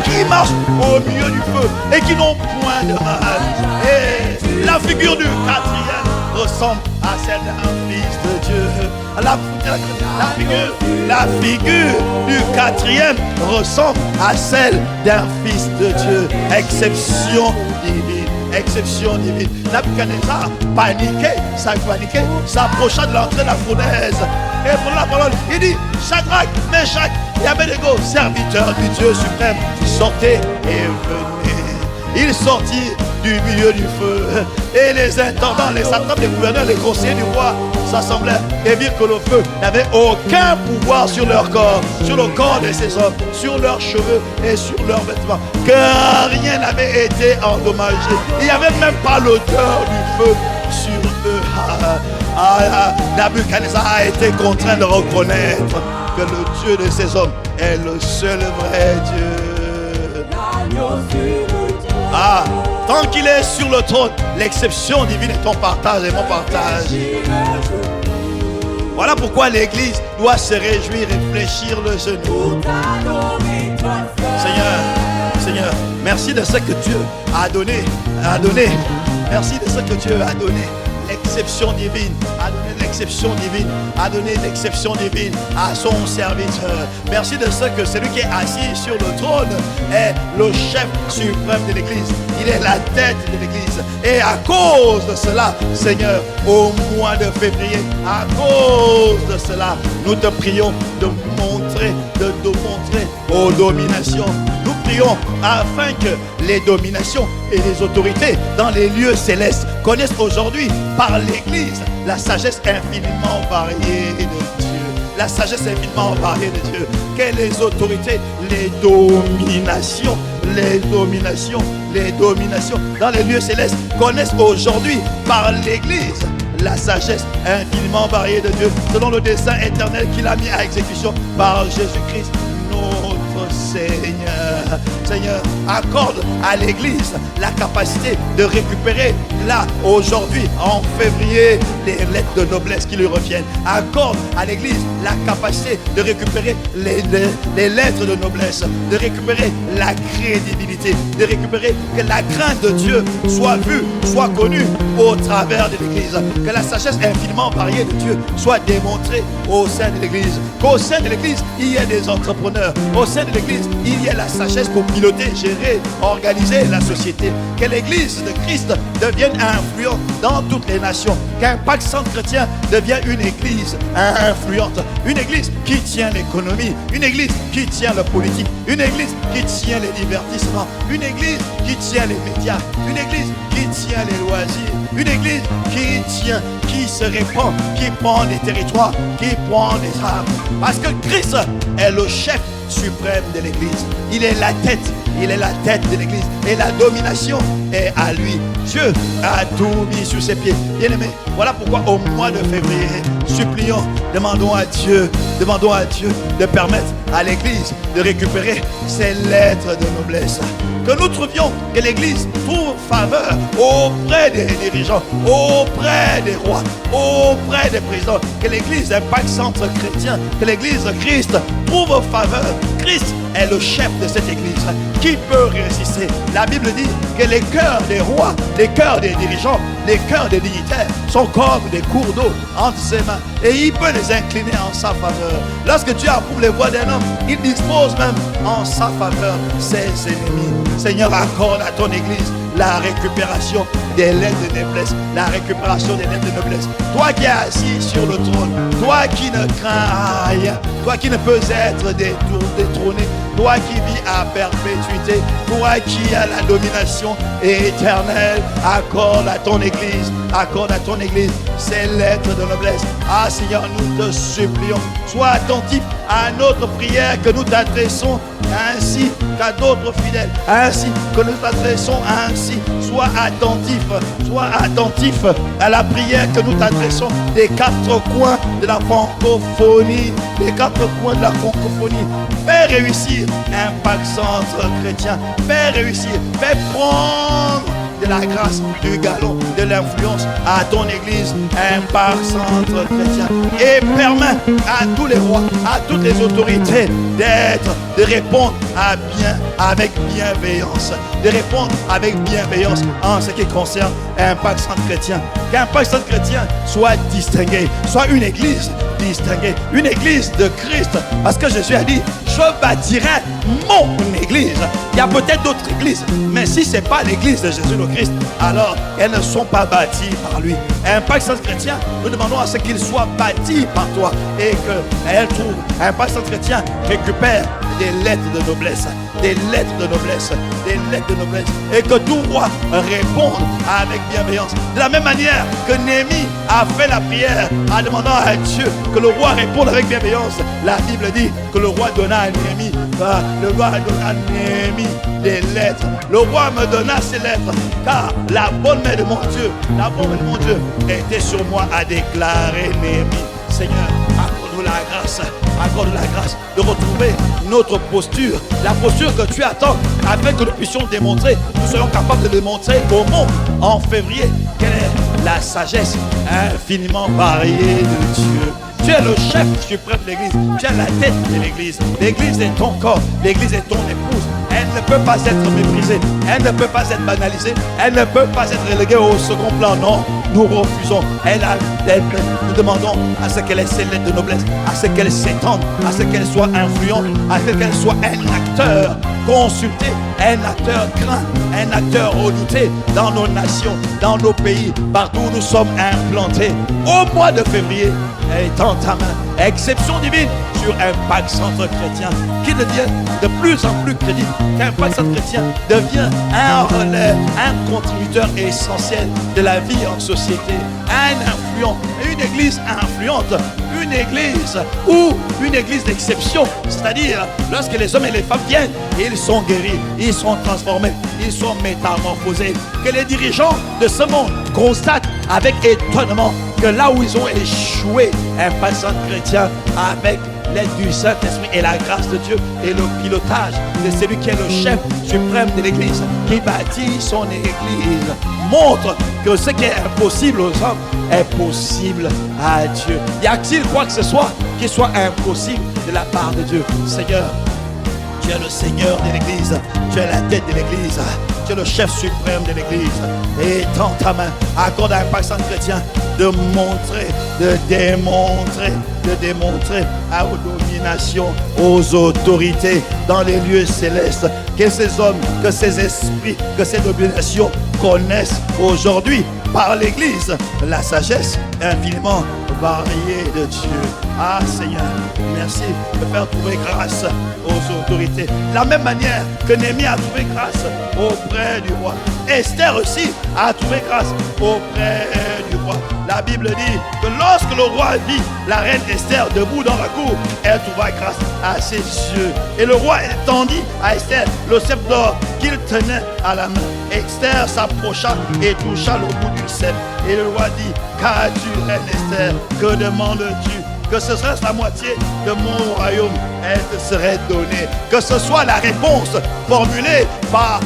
qui marchent au milieu du feu et qui n'ont point de mal. Et la figure du 4e ressemble à celle d'un fils de Dieu. La figure du 4e ressemble à celle d'un fils de Dieu. Exception divine. Nabuchodonosor paniqué, s'approcha de l'entrée de la fournaise et prenant la parole, il dit, Shadrach, Meshach et Abednego, serviteurs du Dieu suprême, sortez et venez. Il sortit du milieu du feu et les intendants, les satrapes, les gouverneurs, les conseillers du roi s'assemblèrent et virent que le feu n'avait aucun pouvoir sur leur corps, sur le corps de ces hommes, sur leurs cheveux et sur leurs vêtements, car rien n'avait été endommagé. Il n'y avait même pas l'odeur du feu sur eux. Nabuchodonosor a été contraint de reconnaître que le Dieu de ces hommes est le seul vrai Dieu. Tant qu'il est sur le trône, l'exception divine est ton partage et mon partage. Voilà pourquoi l'Église doit se réjouir et fléchir le genou. Seigneur, merci de ce que Dieu a donné. Merci de ce que Dieu a donné. L'exception divine, a donné l'exception divine à son serviteur. Merci de ce que celui qui est assis sur le trône est le chef suprême de l'Église. Il est la tête de l'Église. Et à cause de cela, Seigneur, au mois de février, à cause de cela, nous te prions de montrer aux dominations. Nous prions afin que les dominations et les autorités dans les lieux célestes connaissent aujourd'hui par l'Église la sagesse infiniment variée de Dieu. La sagesse infiniment variée de Dieu. Que les autorités, les dominations dans les lieux célestes connaissent aujourd'hui par l'Église la sagesse infiniment variée de Dieu, selon le dessein éternel qu'il a mis à exécution par Jésus-Christ, notre Seigneur. Seigneur, accorde à l'Église la capacité de récupérer, là, aujourd'hui, en février, les lettres de noblesse qui lui reviennent. Accorde à l'Église la capacité de récupérer les lettres de noblesse, de récupérer la crédibilité, de récupérer que la crainte de Dieu soit vue, soit connue au travers de l'Église. Que la sagesse infiniment variée de Dieu soit démontrée au sein de l'Église. Qu'au sein de l'Église, il y ait des entrepreneurs. Au sein de l'Église, il y ait la sagesse pour piloter, gérer, organiser la société. Que l'Église de Christ devienne influente dans toutes les nations. qu'Impact Centre Chrétien devient une église influente, une église qui tient l'économie, une église qui tient le politique, une église qui tient les divertissements, une église qui tient les médias, une église qui tient les loisirs, une église qui tient, qui se répand, qui prend des territoires, qui prend des âmes. Parce que Christ est le chef suprême de l'église. Il est la tête de l'église. Et la domination est à lui. Dieu a tout mis sur ses pieds. Bien-aimés, voilà pourquoi au mois de février, supplions, demandons à Dieu de permettre à l'église de récupérer ses lettres de noblesse. Que nous trouvions que l'église trouve faveur auprès des dirigeants, auprès des rois, auprès des présidents. Que l'église Impact Centre Chrétien, que l'église de Christ trouve faveur. Christ est le chef de cette église. Qui peut résister? La Bible dit que les cœurs des rois, les cœurs des dirigeants Les cœurs des dignitaires sont comme des cours d'eau entre ses mains. Et il peut les incliner en sa faveur. Lorsque Dieu approuve les voies d'un homme, il dispose même en sa faveur ses ennemis. Seigneur, accorde à ton Église la récupération des lettres de noblesse, la récupération des lettres de noblesse. Toi qui es assis sur le trône, toi qui ne crains rien, toi qui ne peux être détrôné, toi qui vis à perpétuité, toi qui as la domination éternelle, accorde à ton Église ces lettres de noblesse. Ah Seigneur, nous te supplions, sois attentif à notre prière que nous t'adressons ainsi qu'à d'autres fidèles, ainsi que nous t'adressons ainsi. Sois attentif à la prière que nous t'adressons des quatre coins de la francophonie, Fais réussir Impact Centre Chrétien, fais réussir, fais prendre de la grâce, du galon, de l'influence à ton Église Impact Centre Chrétien, et permets à tous les rois, à toutes les autorités de répondre avec bienveillance, en ce qui concerne Impact Centre Chrétien. Qu'Impact Centre Chrétien soit distingué, soit une église distinguée, une église de Christ, parce que Jésus a dit: je bâtirai mon église. Il y a peut-être d'autres églises, mais si ce n'est pas l'église de Jésus le Christ, alors elles ne sont pas bâties par lui. Impact Centre Chrétien, nous demandons à ce qu'il soit bâti par toi et qu'elle trouve, Impact Centre Chrétien récupère des lettres de noblesse, et que tout roi réponde avec bienveillance. De la même manière que Néhémie a fait la prière en demandant à Dieu que le roi réponde avec bienveillance, la Bible dit que le roi donna à Néhémie, des lettres. Le roi me donna ces lettres, car la bonne main de mon Dieu, était sur moi, a déclaré Néhémie. Seigneur, accorde-nous la grâce de retrouver notre posture, la posture que tu attends, afin que nous puissions démontrer, nous soyons capables de démontrer au monde en février quelle est la sagesse infiniment variée de Dieu. Tu es le chef suprême de l'église, tu es la tête de l'église. L'église est ton corps, l'église est ton épouse. Elle ne peut pas être méprisée, elle ne peut pas être banalisée, elle ne peut pas être reléguée au second plan. Non, nous refusons. Nous demandons à ce qu'elle ait ses lettres de noblesse, à ce qu'elle s'étende, à ce qu'elle soit influente, à ce qu'elle soit un acteur consulté, un acteur craint, un acteur redouté dans nos nations, dans nos pays, partout où nous sommes implantés. Au mois de février, étends ta main, exception divine sur Impact Centre Chrétien, qui devient de plus en plus crédible, qu'Impact Centre Chrétien devient un relais, un contributeur essentiel de la vie en société, un influent, une église influente, une église d'exception, c'est-à-dire lorsque les hommes et les femmes viennent, ils sont guéris, ils sont transformés, ils sont métamorphosés, que les dirigeants de ce monde constatent avec étonnement que là où ils ont échoué, Impact Centre Chrétien, avec l'aide du Saint-Esprit et la grâce de Dieu et le pilotage de celui qui est le chef suprême de l'église, qui bâtit son église, montre que ce qui est impossible aux hommes est possible à Dieu. Y a-t-il quoi que ce soit qui soit impossible de la part de Dieu? Seigneur, tu es le Seigneur de l'église, tu es la tête de l'église, tu es le chef suprême de l'église. Et tends ta main, accorde à Impact Centre Chrétien de montrer, de démontrer aux dominations, aux autorités dans les lieux célestes, que ces hommes, que ces esprits, que ces dominations connaissent aujourd'hui par l'église la sagesse infiniment variée de Dieu. Ah Seigneur, merci de faire trouver grâce aux autorités. De la même manière que Néhémie a trouvé grâce auprès du roi, Esther aussi a trouvé grâce auprès du roi. La Bible dit que lorsque le roi vit la reine Esther debout dans la cour, elle trouva grâce à ses yeux. Et le roi étendit à Esther le sceptre d'or qu'il tenait à la main. Esther s'approcha et toucha le bout du sceptre. Et le roi dit: qu'as-tu, reine Esther? Que demandes-tu? Que ce serait la moitié de mon royaume, elle te serait donnée. Que ce soit la réponse formulée à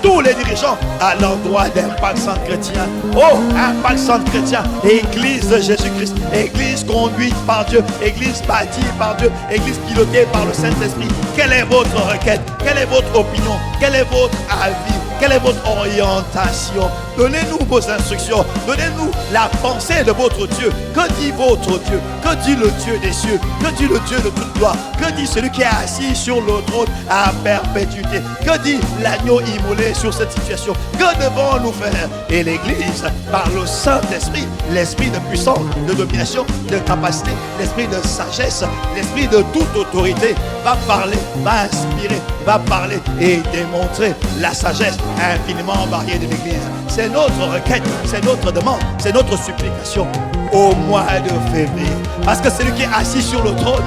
tous les dirigeants à l'endroit d'Impact Centre Chrétien. Oh, Impact Centre Chrétien, église de Jésus-Christ, église conduite par Dieu, église bâtie par Dieu, église pilotée par le Saint-Esprit. Quelle est votre requête? Quelle est votre opinion? Quel est votre avis? Quelle est votre orientation? Donnez-nous vos instructions. Donnez-nous la pensée de votre Dieu. Que dit votre Dieu? Que dit le Dieu des cieux? Que dit le Dieu de toute gloire? Que dit celui qui est assis sur le trône à perpétuité? Que dit l'agneau immolé sur cette situation? Que devons-nous faire? Et l'Église, par le Saint-Esprit, l'esprit de puissance, de domination, de capacité, l'esprit de sagesse, l'esprit de toute autorité, va parler, va inspirer, va parler et démontrer la sagesse infiniment variée de l'Église. C'est notre requête, c'est notre demande, c'est notre supplication au mois de février. Parce que celui qui est assis sur le trône,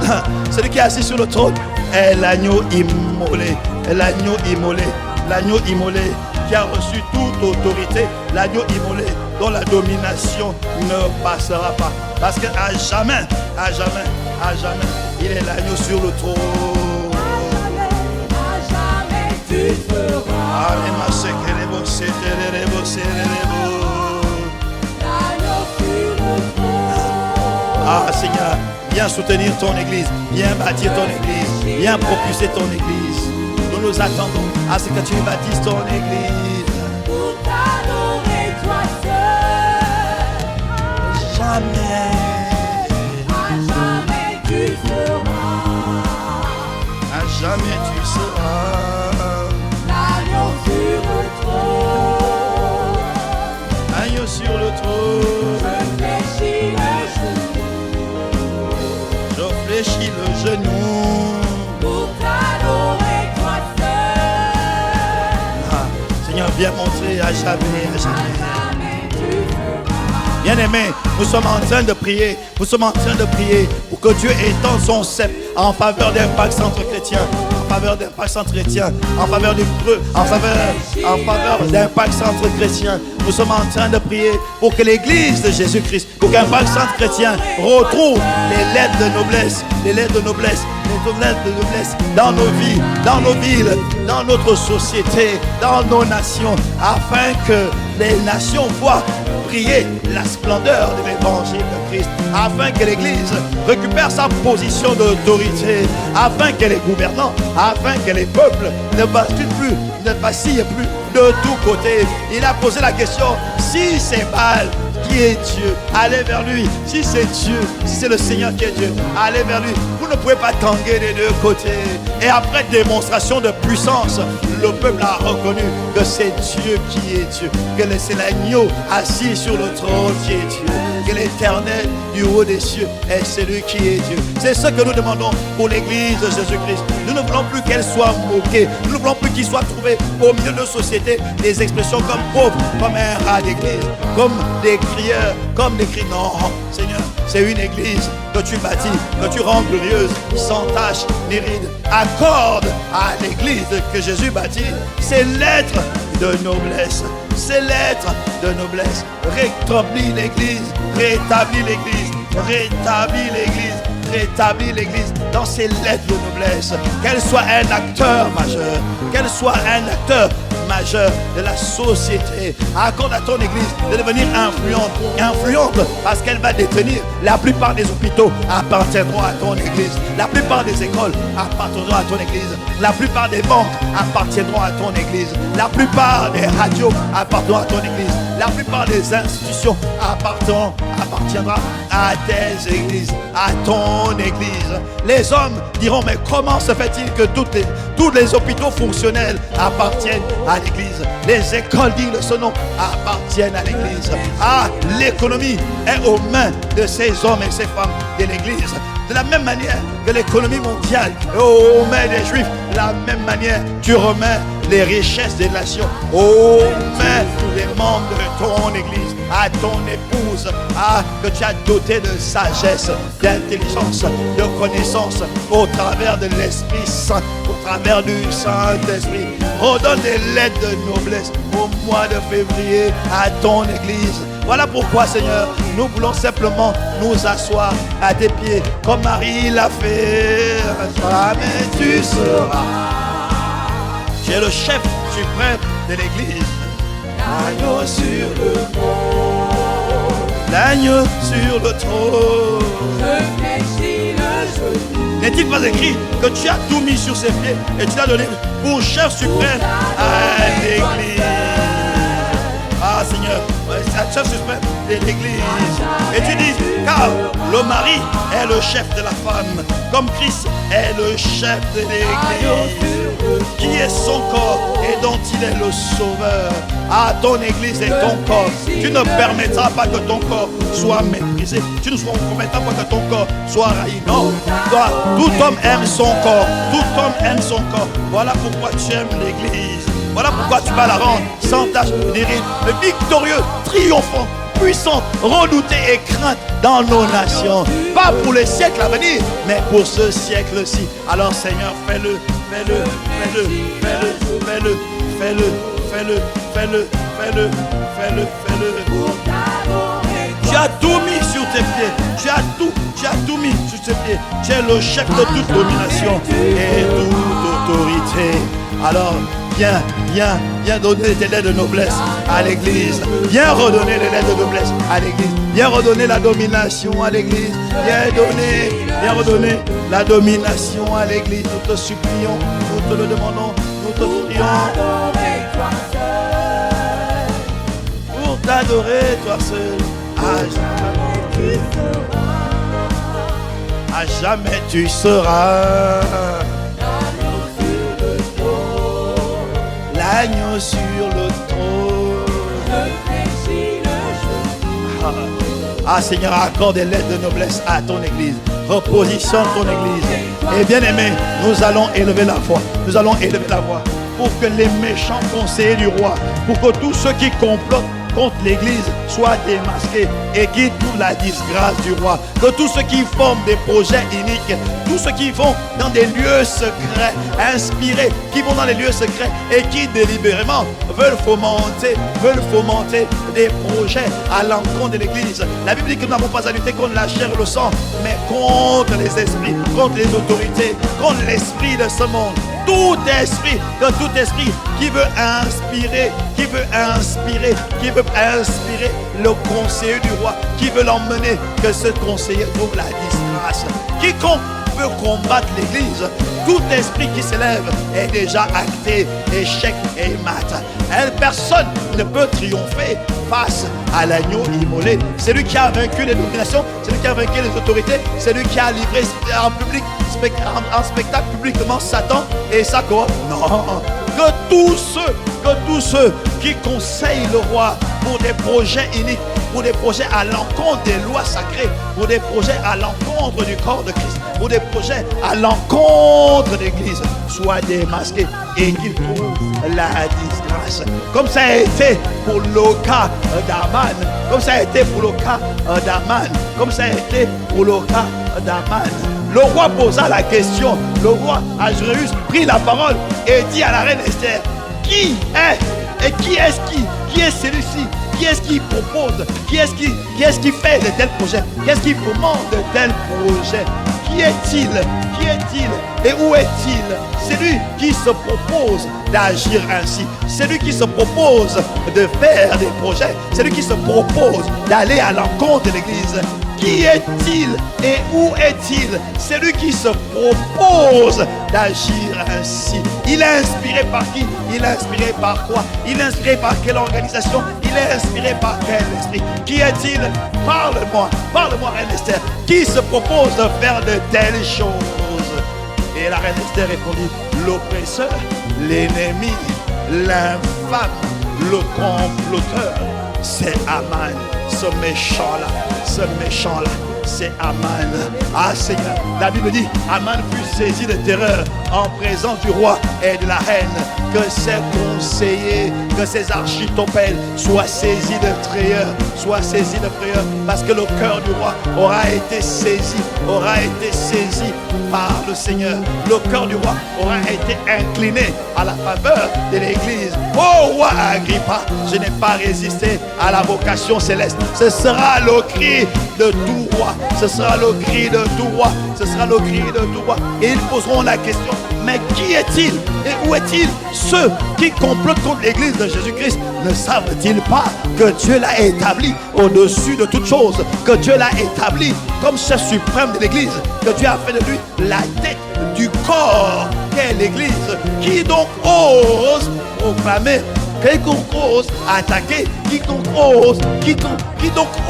celui qui est assis sur le trône est l'agneau immolé, l'agneau immolé, l'agneau immolé qui a reçu toute autorité, l'agneau immolé dont la domination ne passera pas. Parce qu'à jamais, à jamais, à jamais, il est l'agneau sur le trône. À jamais tu feras. L'agneau sur le trône. Ah Seigneur, viens soutenir ton église, viens bâtir ton église, viens propulser ton église. Nous nous attendons à ce que tu bâtisses ton église. Pour t'adorer toi seul. Jamais. À jamais tu feras. À jamais tu seras L'agneau sur le trône. agneau sur le trône. Je fléchis le genou. Je fléchis le genou. Pour t'adorer toi seul. Ah, Seigneur, viens montrer à jamais, à jamais. Jamais tu feras. Bien-aimés, nous sommes en train de prier. Nous sommes en train de prier pour que Dieu étende son sceptre en faveur d'Impact Centre Chrétien, en faveur d'Impact Centre Chrétien, en faveur du Creux, en faveur d'Impact Centre Chrétien. Nous sommes en train de prier pour que l'Église de Jésus-Christ, pour qu'Impact Centre Chrétien retrouve les lettres de noblesse, les lettres de noblesse, les lettres de noblesse dans nos vies, dans nos villes, dans notre société, dans nos nations, afin que les nations voient briller la splendeur de l'évangile de Christ, afin que l'Église récupère sa position d'autorité, afin que les gouvernants, afin que les peuples ne basculent plus, ne vacillent plus de tous côtés. Il a posé la question, si c'est Baal qui est Dieu, allez vers lui. Si c'est Dieu, si c'est le Seigneur qui est Dieu, allez vers lui. Vous ne pouvez pas tanguer des deux côtés. Et après démonstration de puissance, le peuple a reconnu que c'est Dieu qui est Dieu, que c'est l'agneau assis sur le trône qui est Dieu, que l'Éternel du haut des cieux est celui qui est Dieu. C'est ce que nous demandons pour l'Église de Jésus-Christ. Nous ne voulons plus qu'elle soit moquée. Nous ne voulons plus qu'il soit trouvé au milieu de nos sociétés des expressions comme pauvre, comme un rat d'église, comme des crieurs, comme des cris. Non, Seigneur, c'est une église que tu bâtis, que tu rends glorieuse, sans tache ni ride. Accorde à l'église que Jésus bâtit ces lettres de noblesse, ces lettres de noblesse. Rétablis l'église, rétablis l'église, rétablis l'église, rétablis l'église dans ses lettres de noblesse. Qu'elle soit un acteur majeur, qu'elle soit un acteur majeur de la société. Accorde à ton église de devenir influente parce qu'elle va détenir la plupart des hôpitaux appartiendront à ton église, la plupart des écoles appartiendront à ton église, la plupart des banques appartiendront à ton église, la plupart des radios appartiendront à ton église, la plupart des institutions appartiendra à tes églises, à ton église. Les hommes diront, mais comment se fait-il que tous les hôpitaux fonctionnels appartiennent à l'église? Les écoles dignes de ce nom appartiennent à l'église. Ah, l'économie est aux mains de ces hommes et ces femmes de l'église. De la même manière que l'économie mondiale est aux mains des Juifs, de la même manière, tu remets les richesses des nations aux mains des membres de ton église, à ton épouse, que tu as doté de sagesse, d'intelligence, de connaissance au travers de l'Esprit Saint, au travers du Saint-Esprit. Redonne des lettres de noblesse au mois de février à ton église. Voilà pourquoi, Seigneur, nous voulons simplement nous asseoir à tes pieds, comme Marie l'a fait. Jamais tu seras. Tu es le chef suprême de l'église. L'agneau sur le trône. L'agneau sur le trône. Je fléchis le genou. N'est-il pas écrit que tu as tout mis sur ses pieds et tu l'as donné pour chef suprême à l'église? Ah Seigneur, c'est le chef suprême de l'église. Et tu dis, car le mari est le chef de la femme, comme Christ est le chef de l'église, qui est son corps et dont il est le sauveur. Ah, ton église est ton corps. Tu ne permettras pas que ton corps soit méprisé. Tu ne permettras pas que ton corps soit raillé. Non, tout homme aime son corps. Tout homme aime son corps. Voilà pourquoi tu aimes l'église. Voilà pourquoi tu vas la rendre sans tache ni ride, victorieux, triomphant, puissant, redouté et crainte dans nos nations. Pas pour les siècles à venir, mais pour ce siècle-ci. Alors Seigneur, fais-le, fais-le, fais-le, fais-le, fais-le, fais-le, fais-le, fais-le, fais-le, fais-le, fais-le. Tu as tout mis sur tes pieds. Tu as tout mis sur tes pieds. Tu es le chef de toute domination et toute autorité. Alors, viens donner des lettres de noblesse à l'église. Viens redonner les lettres de noblesse à l'église. Viens redonner la domination à l'église. Viens redonner la domination à l'église. Nous te supplions, nous te le demandons, nous te prions. Pour t'adorer, toi seul. À jamais tu seras. L'agneau sur le trône. Ah Seigneur, accorde des lettres de noblesse à ton église. Repositionne ton église. Et bien aimé, nous allons élever la voix. Nous allons élever la voix pour que les méchants conseillers du roi, pour que tous ceux qui complotent contre l'église soient démasqués et quittent toute la disgrâce du roi. Que tous ceux qui forment des projets iniques, tous ceux qui vont dans des lieux secrets, inspirés, qui vont dans les lieux secrets et qui délibérément veulent fomenter des projets à l'encontre de l'église. La Bible dit que nous n'avons pas à lutter contre la chair et le sang, mais contre les esprits, contre les autorités, contre l'esprit de ce monde. Tout esprit qui veut inspirer le conseiller du roi, qui veut l'emmener, que ce conseiller trouve la disgrâce. Quiconque veut combattre l'église, tout esprit qui s'élève est déjà acté, échec et mat. Personne ne peut triompher face à l'agneau immolé. C'est lui qui a vaincu les dominations, c'est lui qui a vaincu les autorités, c'est lui qui a livré en public, en spectacle publiquement Satan et sa cohorte. Non, que tous ceux qui conseillent le roi pour des projets iniques, pour des projets à l'encontre des lois sacrées, pour des projets à l'encontre du corps de Christ, pour des projets à l'encontre de l'Église, soient démasqués et qu'ils trouvent la disgrâce. Comme ça a été pour le cas d'Aman, comme ça a été pour le cas d'Aman, comme ça a été pour le cas d'Aman. Le roi posa la question, le roi Ahasuérus prit la parole et dit à la reine Esther, qui est et qui est celui-ci? Qui est-ce qui propose? Qui est-ce qui fait de tels projets? Qui est-ce qui fomente de tels projets? Qui est-il? Et où est-il? C'est lui qui se propose d'agir ainsi. C'est lui qui se propose de faire des projets. C'est lui qui se propose d'aller à l'encontre de l'Église. Qui est-il et où est-il? C'est lui qui se propose d'agir ainsi. Il est inspiré par qui? Il est inspiré par quoi? Il est inspiré par quelle organisation? Il est inspiré par quel esprit? Qui est-il? Parle-moi, reine Esther. Qui se propose de faire de telles choses? Et la reine Esther répondit, l'oppresseur, l'ennemi, l'infâme, le comploteur, c'est Aman, ce méchant-là, c'est Aman. Ah Seigneur, la Bible dit, Aman fut saisi de terreur en présence du roi et de la reine. Que ses conseillers, que ses architopelles soient saisis de frayeur, parce que le cœur du roi aura été saisi par le Seigneur. Le cœur du roi aura été incliné à la faveur de l'Église. Oh roi Agrippa, je n'ai pas résisté à la vocation céleste. Ce sera le cri de tout roi. Ce sera le cri de tout roi. Et ils poseront la question, Mais qui est-il et où est-il? Ceux qui complotent contre l'église de Jésus-Christ ne savent-ils pas que Dieu l'a établi au-dessus de toute chose, que Dieu l'a établi comme chef suprême de l'église, que Dieu a fait de lui la tête du corps qu'est l'église? Qui donc ose proclamer, qui donc ose attaquer, qui donc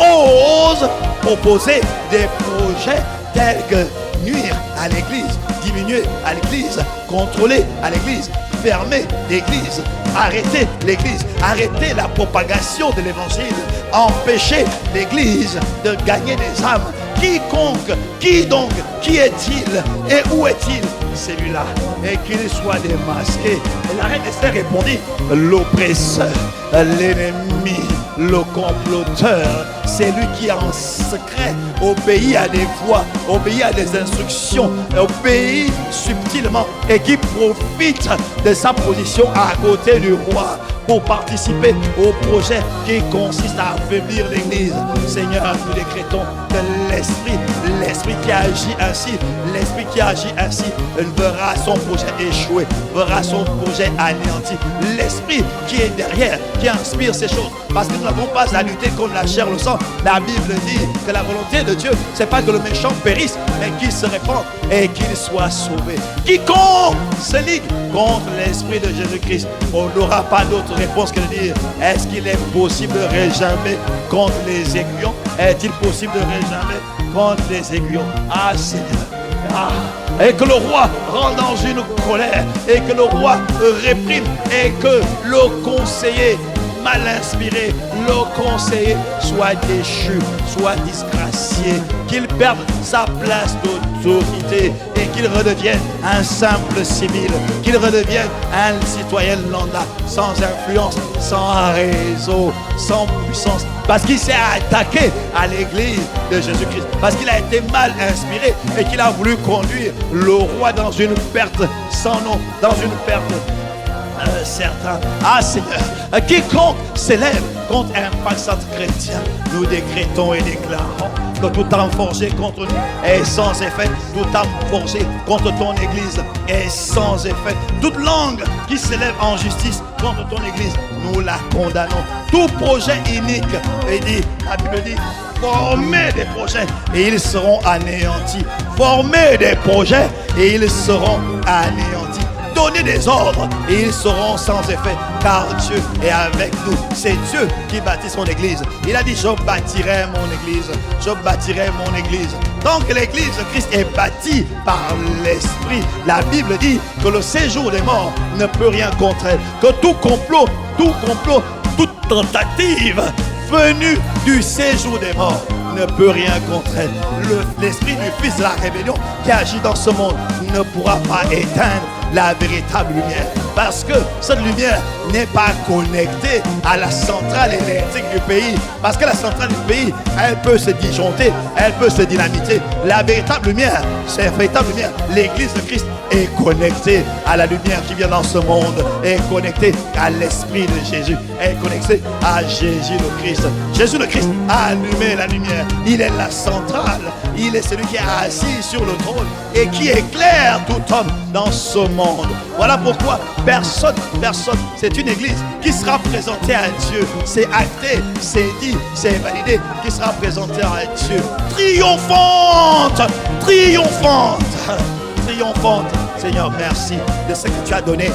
ose proposer des projets tels que nuire à l'église, diminuer à l'église, contrôler à l'église, fermer l'église, arrêter l'église, arrêter la propagation de l'évangile, empêcher l'église de gagner des âmes? Quiconque, qui donc, qui est-il et où est-il? Celui-là, et qu'il soit démasqué. Et la reine Esther répondit: l'oppresseur, l'ennemi, le comploteur, c'est lui qui en secret obéit à des voix, obéit à des instructions, obéit subtilement et qui profite de sa position à côté du roi pour participer au projet qui consiste à affaiblir l'église. Seigneur, nous décrétons que l'esprit qui agit ainsi, verra son projet échouer, verra son projet anéanti. L'esprit qui est derrière, qui inspire ces choses, parce que nous n'avons pas à lutter contre la chair, le sang. La Bible dit que la volonté de Dieu, c'est pas que le méchant périsse, mais qu'il se répande et qu'il soit sauvé. Quiconque se ligue contre l'esprit de Jésus-Christ, on n'aura pas d'autre réponse que de dire: est-ce qu'il est possible de régimer contre les aiguillons? Est-il possible de régimer contre les aiguillons? Ah Seigneur, et que le roi rentre dans une colère, et que le roi réprime, et que le conseiller mal inspiré, le conseiller soit déchu, soit disgracié, qu'il perde sa place d'autorité et qu'il redevienne un simple civil, qu'il redevienne un citoyen lambda, sans influence, sans réseau, sans puissance, parce qu'il s'est attaqué à l'église de Jésus-Christ, parce qu'il a été mal inspiré et qu'il a voulu conduire le roi dans une perte sans nom, dans une perte certain. Ah Seigneur, quiconque s'élève contre un pacte chrétien, nous décrétons et déclarons que tout âme forgé contre nous est sans effet, toute âme forgée contre ton église est sans effet. Toute langue qui s'élève en justice contre ton église, nous la condamnons. Tout projet inique, et dit, la Bible dit, former des projets et ils seront anéantis. Former des projets et ils seront anéantis. Donner des ordres et ils seront sans effet, car Dieu est avec nous. C'est Dieu qui bâtit son église. Il a dit: je bâtirai mon église, je bâtirai mon église. Tant que l'église de Christ est bâtie par l'esprit, la Bible dit que le séjour des morts ne peut rien contre elle, que tout complot, toute tentative venue du séjour des morts ne peut rien contre elle. L'esprit du Fils de la rébellion qui agit dans ce monde ne pourra pas éteindre la véritable lumière, parce que cette lumière n'est pas connectée à la centrale électrique du pays, parce que la centrale du pays, elle peut se disjoncter, elle peut se dynamiter. La véritable lumière, c'est la véritable lumière. L'église de Christ est connectée à la lumière qui vient dans ce monde, est connectée à l'esprit de Jésus, est connectée à Jésus le Christ. Jésus le Christ a allumé la lumière, il est la centrale, il est celui qui est assis sur le trône et qui éclaire tout homme dans ce monde. Voilà pourquoi personne, c'est une église qui sera présentée à Dieu. C'est acté, c'est dit, c'est validé, qui sera présentée à Dieu. Triomphante. Seigneur, merci de ce que tu as donné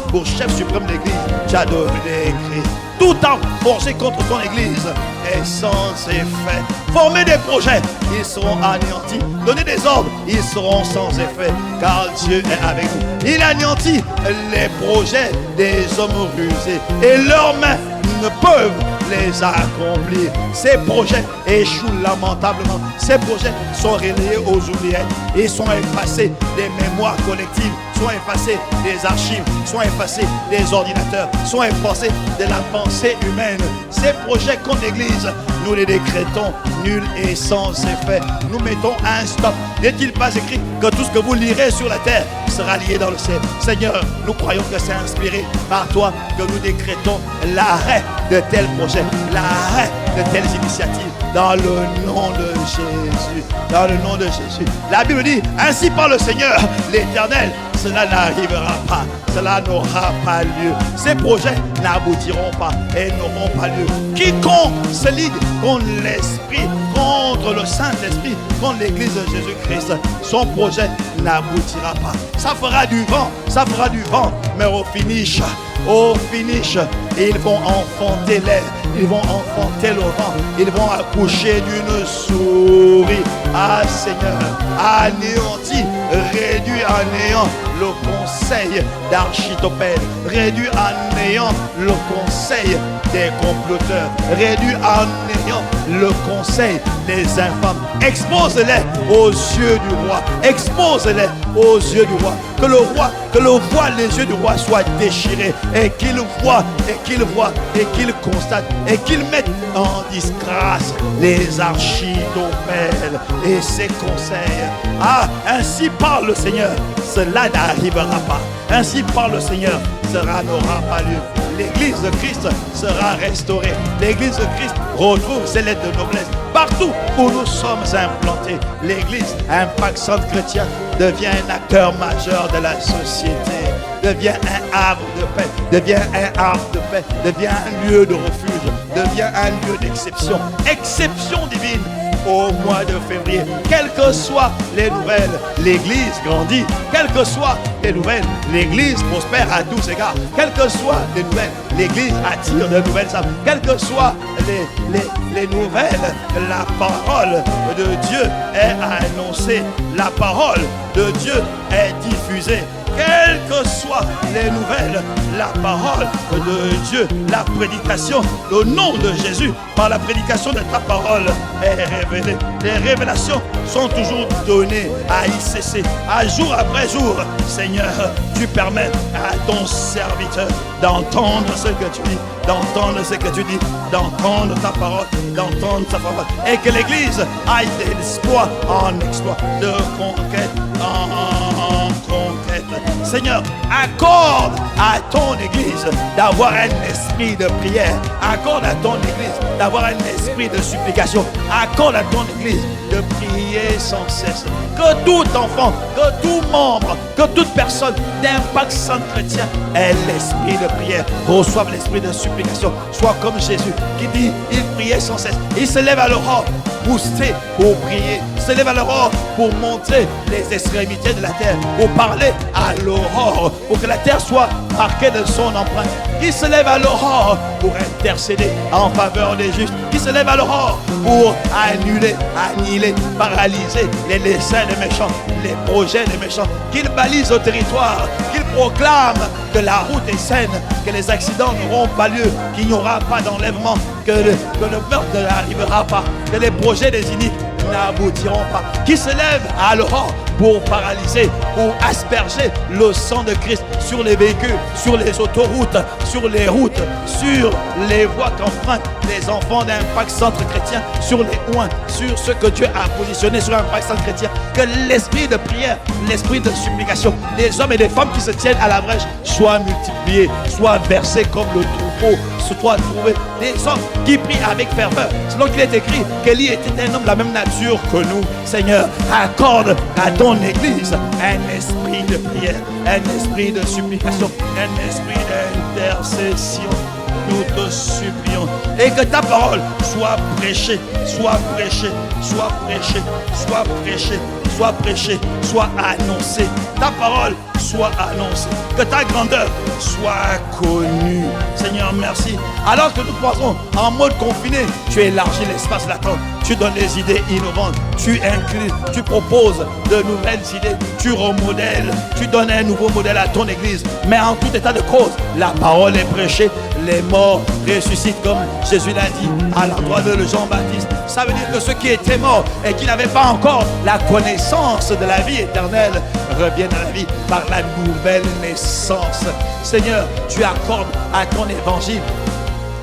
pour chef suprême de l'église. Tu as donné Christ. Tout âme forgé contre ton église est sans effet. Former des projets, ils seront anéantis. Donner des ordres, ils seront sans effet, car Dieu est avec nous. Il anéantit les projets des hommes rusés et leurs mains ne peuvent les accomplir. Ces projets échouent lamentablement. Ces projets sont relayés aux oubliettes et sont effacés des mémoires collectives, sont effacés des archives, sont effacés des ordinateurs, sont effacés de la pensée humaine. Ces projets contre l'Église, nous les décrétons nuls et sans effet. Nous mettons un stop. N'est-il pas écrit que tout ce que vous lirez sur la terre sera lié dans le ciel? Seigneur, nous croyons que c'est inspiré par toi que nous décrétons l'arrêt de tels projets, l'arrêt de telles initiatives dans le nom de Jésus. Dans le nom de Jésus. La Bible dit: ainsi par le Seigneur l'Éternel, cela n'arrivera pas. Cela n'aura pas lieu. Ces projets n'aboutiront pas et n'auront pas lieu. Quiconque se ligue contre l'Esprit, contre le Saint-Esprit, contre l'Église de Jésus-Christ, son projet n'aboutira pas. Ça fera du vent, mais au finish, ils vont enfanter l'air, ils vont enfanter le vent, ils vont accoucher d'une souris. Ah Seigneur, anéanti, réduit à néant le conseil d'Architophel, réduit à néant le conseil des comploteurs, réduit à néant le conseil des infâmes. Expose-les aux yeux du roi, expose-les aux yeux du roi. Que le voile des yeux du roi soit déchiré et qu'il voit, et qu'il constate, et qu'il mette en disgrâce les Architophel et ses conseils. Ah, ainsi parle le Seigneur, cela n'arrivera pas. Ainsi parle le Seigneur, cela n'aura pas lieu. L'église de Christ sera restaurée. L'église de Christ retrouve ses lettres de noblesse. Partout où nous sommes implantés, l'église Impact Centre Chrétien devient un acteur majeur de la société, devient un arbre de paix, devient un lieu de refuge, devient un lieu d'exception, exception divine. Au mois de février, quelles que soient les nouvelles, l'église grandit. Quelles que soient les nouvelles, l'église prospère à tous égards. Quelles que soient les nouvelles, l'église attire de nouvelles âmes. Quelles que soient les nouvelles, la parole de Dieu est annoncée. La parole de Dieu est diffusée. Quelles que soient les nouvelles, la parole de Dieu, la prédication, le nom de Jésus, par la prédication de ta parole est révélée. Les révélations sont toujours données à ICC, à jour après jour. Seigneur, tu permets à ton serviteur d'entendre ce que tu dis, d'entendre ce que tu dis, d'entendre ta parole, d'entendre ta parole. Et que l'Église aille d'exploit en exploit, de conquête en conquête. Seigneur, accorde à ton Église d'avoir un esprit de prière. Accorde à ton Église d'avoir un esprit de supplication. Accorde à ton Église de prier sans cesse. Que tout enfant, que tout membre, que toute personne d'Impact Centre Chrétien ait l'esprit de prière, reçoive l'esprit de supplication. Soit comme Jésus qui dit, il priait sans cesse. Il se lève à l'aurore, boosté pour prier. Il se lève à l'aurore pour montrer les extrémités de la terre, pour parler à l'aurore, pour que la terre soit marquée de son empreinte. Il se lève à l'aurore pour intercéder en faveur des justes. Il se lève à l'aurore pour annihiler, paralyser les desseins des méchants, les projets des méchants. Qu'il balise au territoire, qu'il proclame que la route est saine, que les accidents n'auront pas lieu, qu'il n'y aura pas d'enlèvement, que le meurtre n'arrivera pas, que les projets des iniques n'aboutiront pas. Qui se lève à l'aurore pour paralyser, pour asperger le sang de Christ sur les véhicules, sur les autoroutes, sur les routes, sur les voies qu'empruntent les enfants d'Impact Centre Chrétien, sur les oins, sur ce que Dieu a positionné sur Impact Centre Chrétien. Que l'esprit de prière, l'esprit de supplication, les hommes et les femmes qui se tiennent à la brèche soient multipliés, soient versés comme le troupeau, soient trouvés. Des hommes qui prient avec ferveur, selon qu'il est écrit qu'Élie était un homme de la même nature que nous. Seigneur, accorde à ton Église un esprit de prière, un esprit de supplication, un esprit d'intercession. Nous te supplions. Et que ta parole soit prêchée, soit prêchée, soit prêchée, soit prêchée, soit prêchée, soit annoncée. Ta parole soit annoncée. Que ta grandeur soit connue. Seigneur, merci. Alors que nous pensons en mode confiné, tu élargis l'espace latent. Tu donnes des idées innovantes. Tu inclus, tu proposes de nouvelles idées. Tu remodèles. Tu donnes un nouveau modèle à ton Église. Mais en tout état de cause, la parole est prêchée. Les morts ressuscitent comme Jésus l'a dit à l'endroit de Jean-Baptiste. Ça veut dire que ceux qui étaient morts et qui n'avaient pas encore la connaissance de la vie éternelle reviennent à la vie par la nouvelle naissance. Seigneur, tu accordes à ton évangile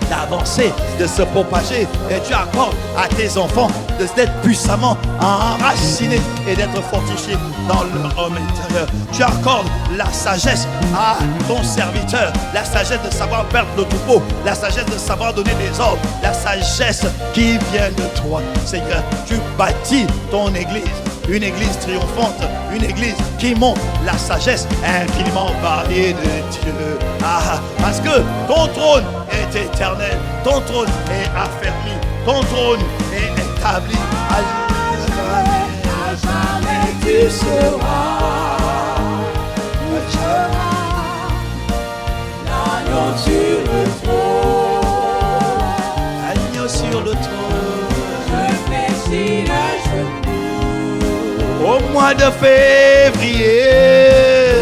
d'avancer, de se propager. Et tu accordes à tes enfants d'être puissamment enracinés et d'être fortifiés dans leur homme intérieur. Tu accordes la sagesse à ton serviteur, la sagesse de savoir perdre le troupeau, la sagesse de savoir donner des ordres, la sagesse qui vient de toi. Seigneur, tu bâtis ton église, une église triomphante, une église qui montre la sagesse infiniment variée de Dieu. Parce que ton trône est éternel, ton trône est affermi, ton trône est établi à jamais tu seras. L'agneau sur le trône. Agneau sur le trône. Je fléchis le genou. Au mois de février,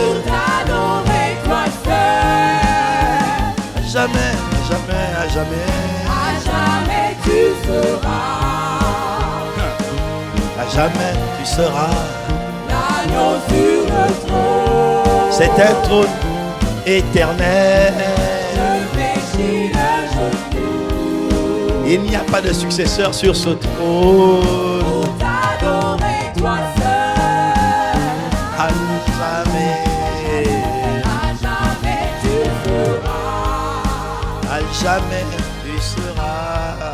Pour t'adorer toi seul. jamais, jamais, à jamais, À jamais tu seras. à jamais tu seras. L'agneau sur le trône. C'est un trône éternel. Je fléchis le genou. Il n'y a pas de successeur sur ce trône. Pour t'adorer toi seul. À jamais, À jamais tu seras. à jamais tu seras.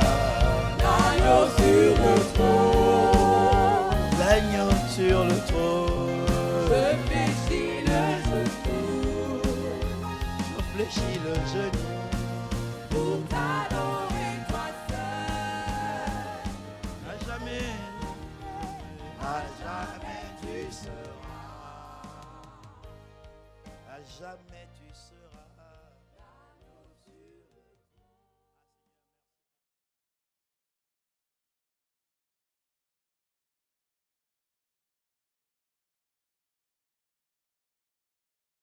L'agneau sur le trône. L'agneau sur le trône. Je fléchis le genou. Je fléchis le genou.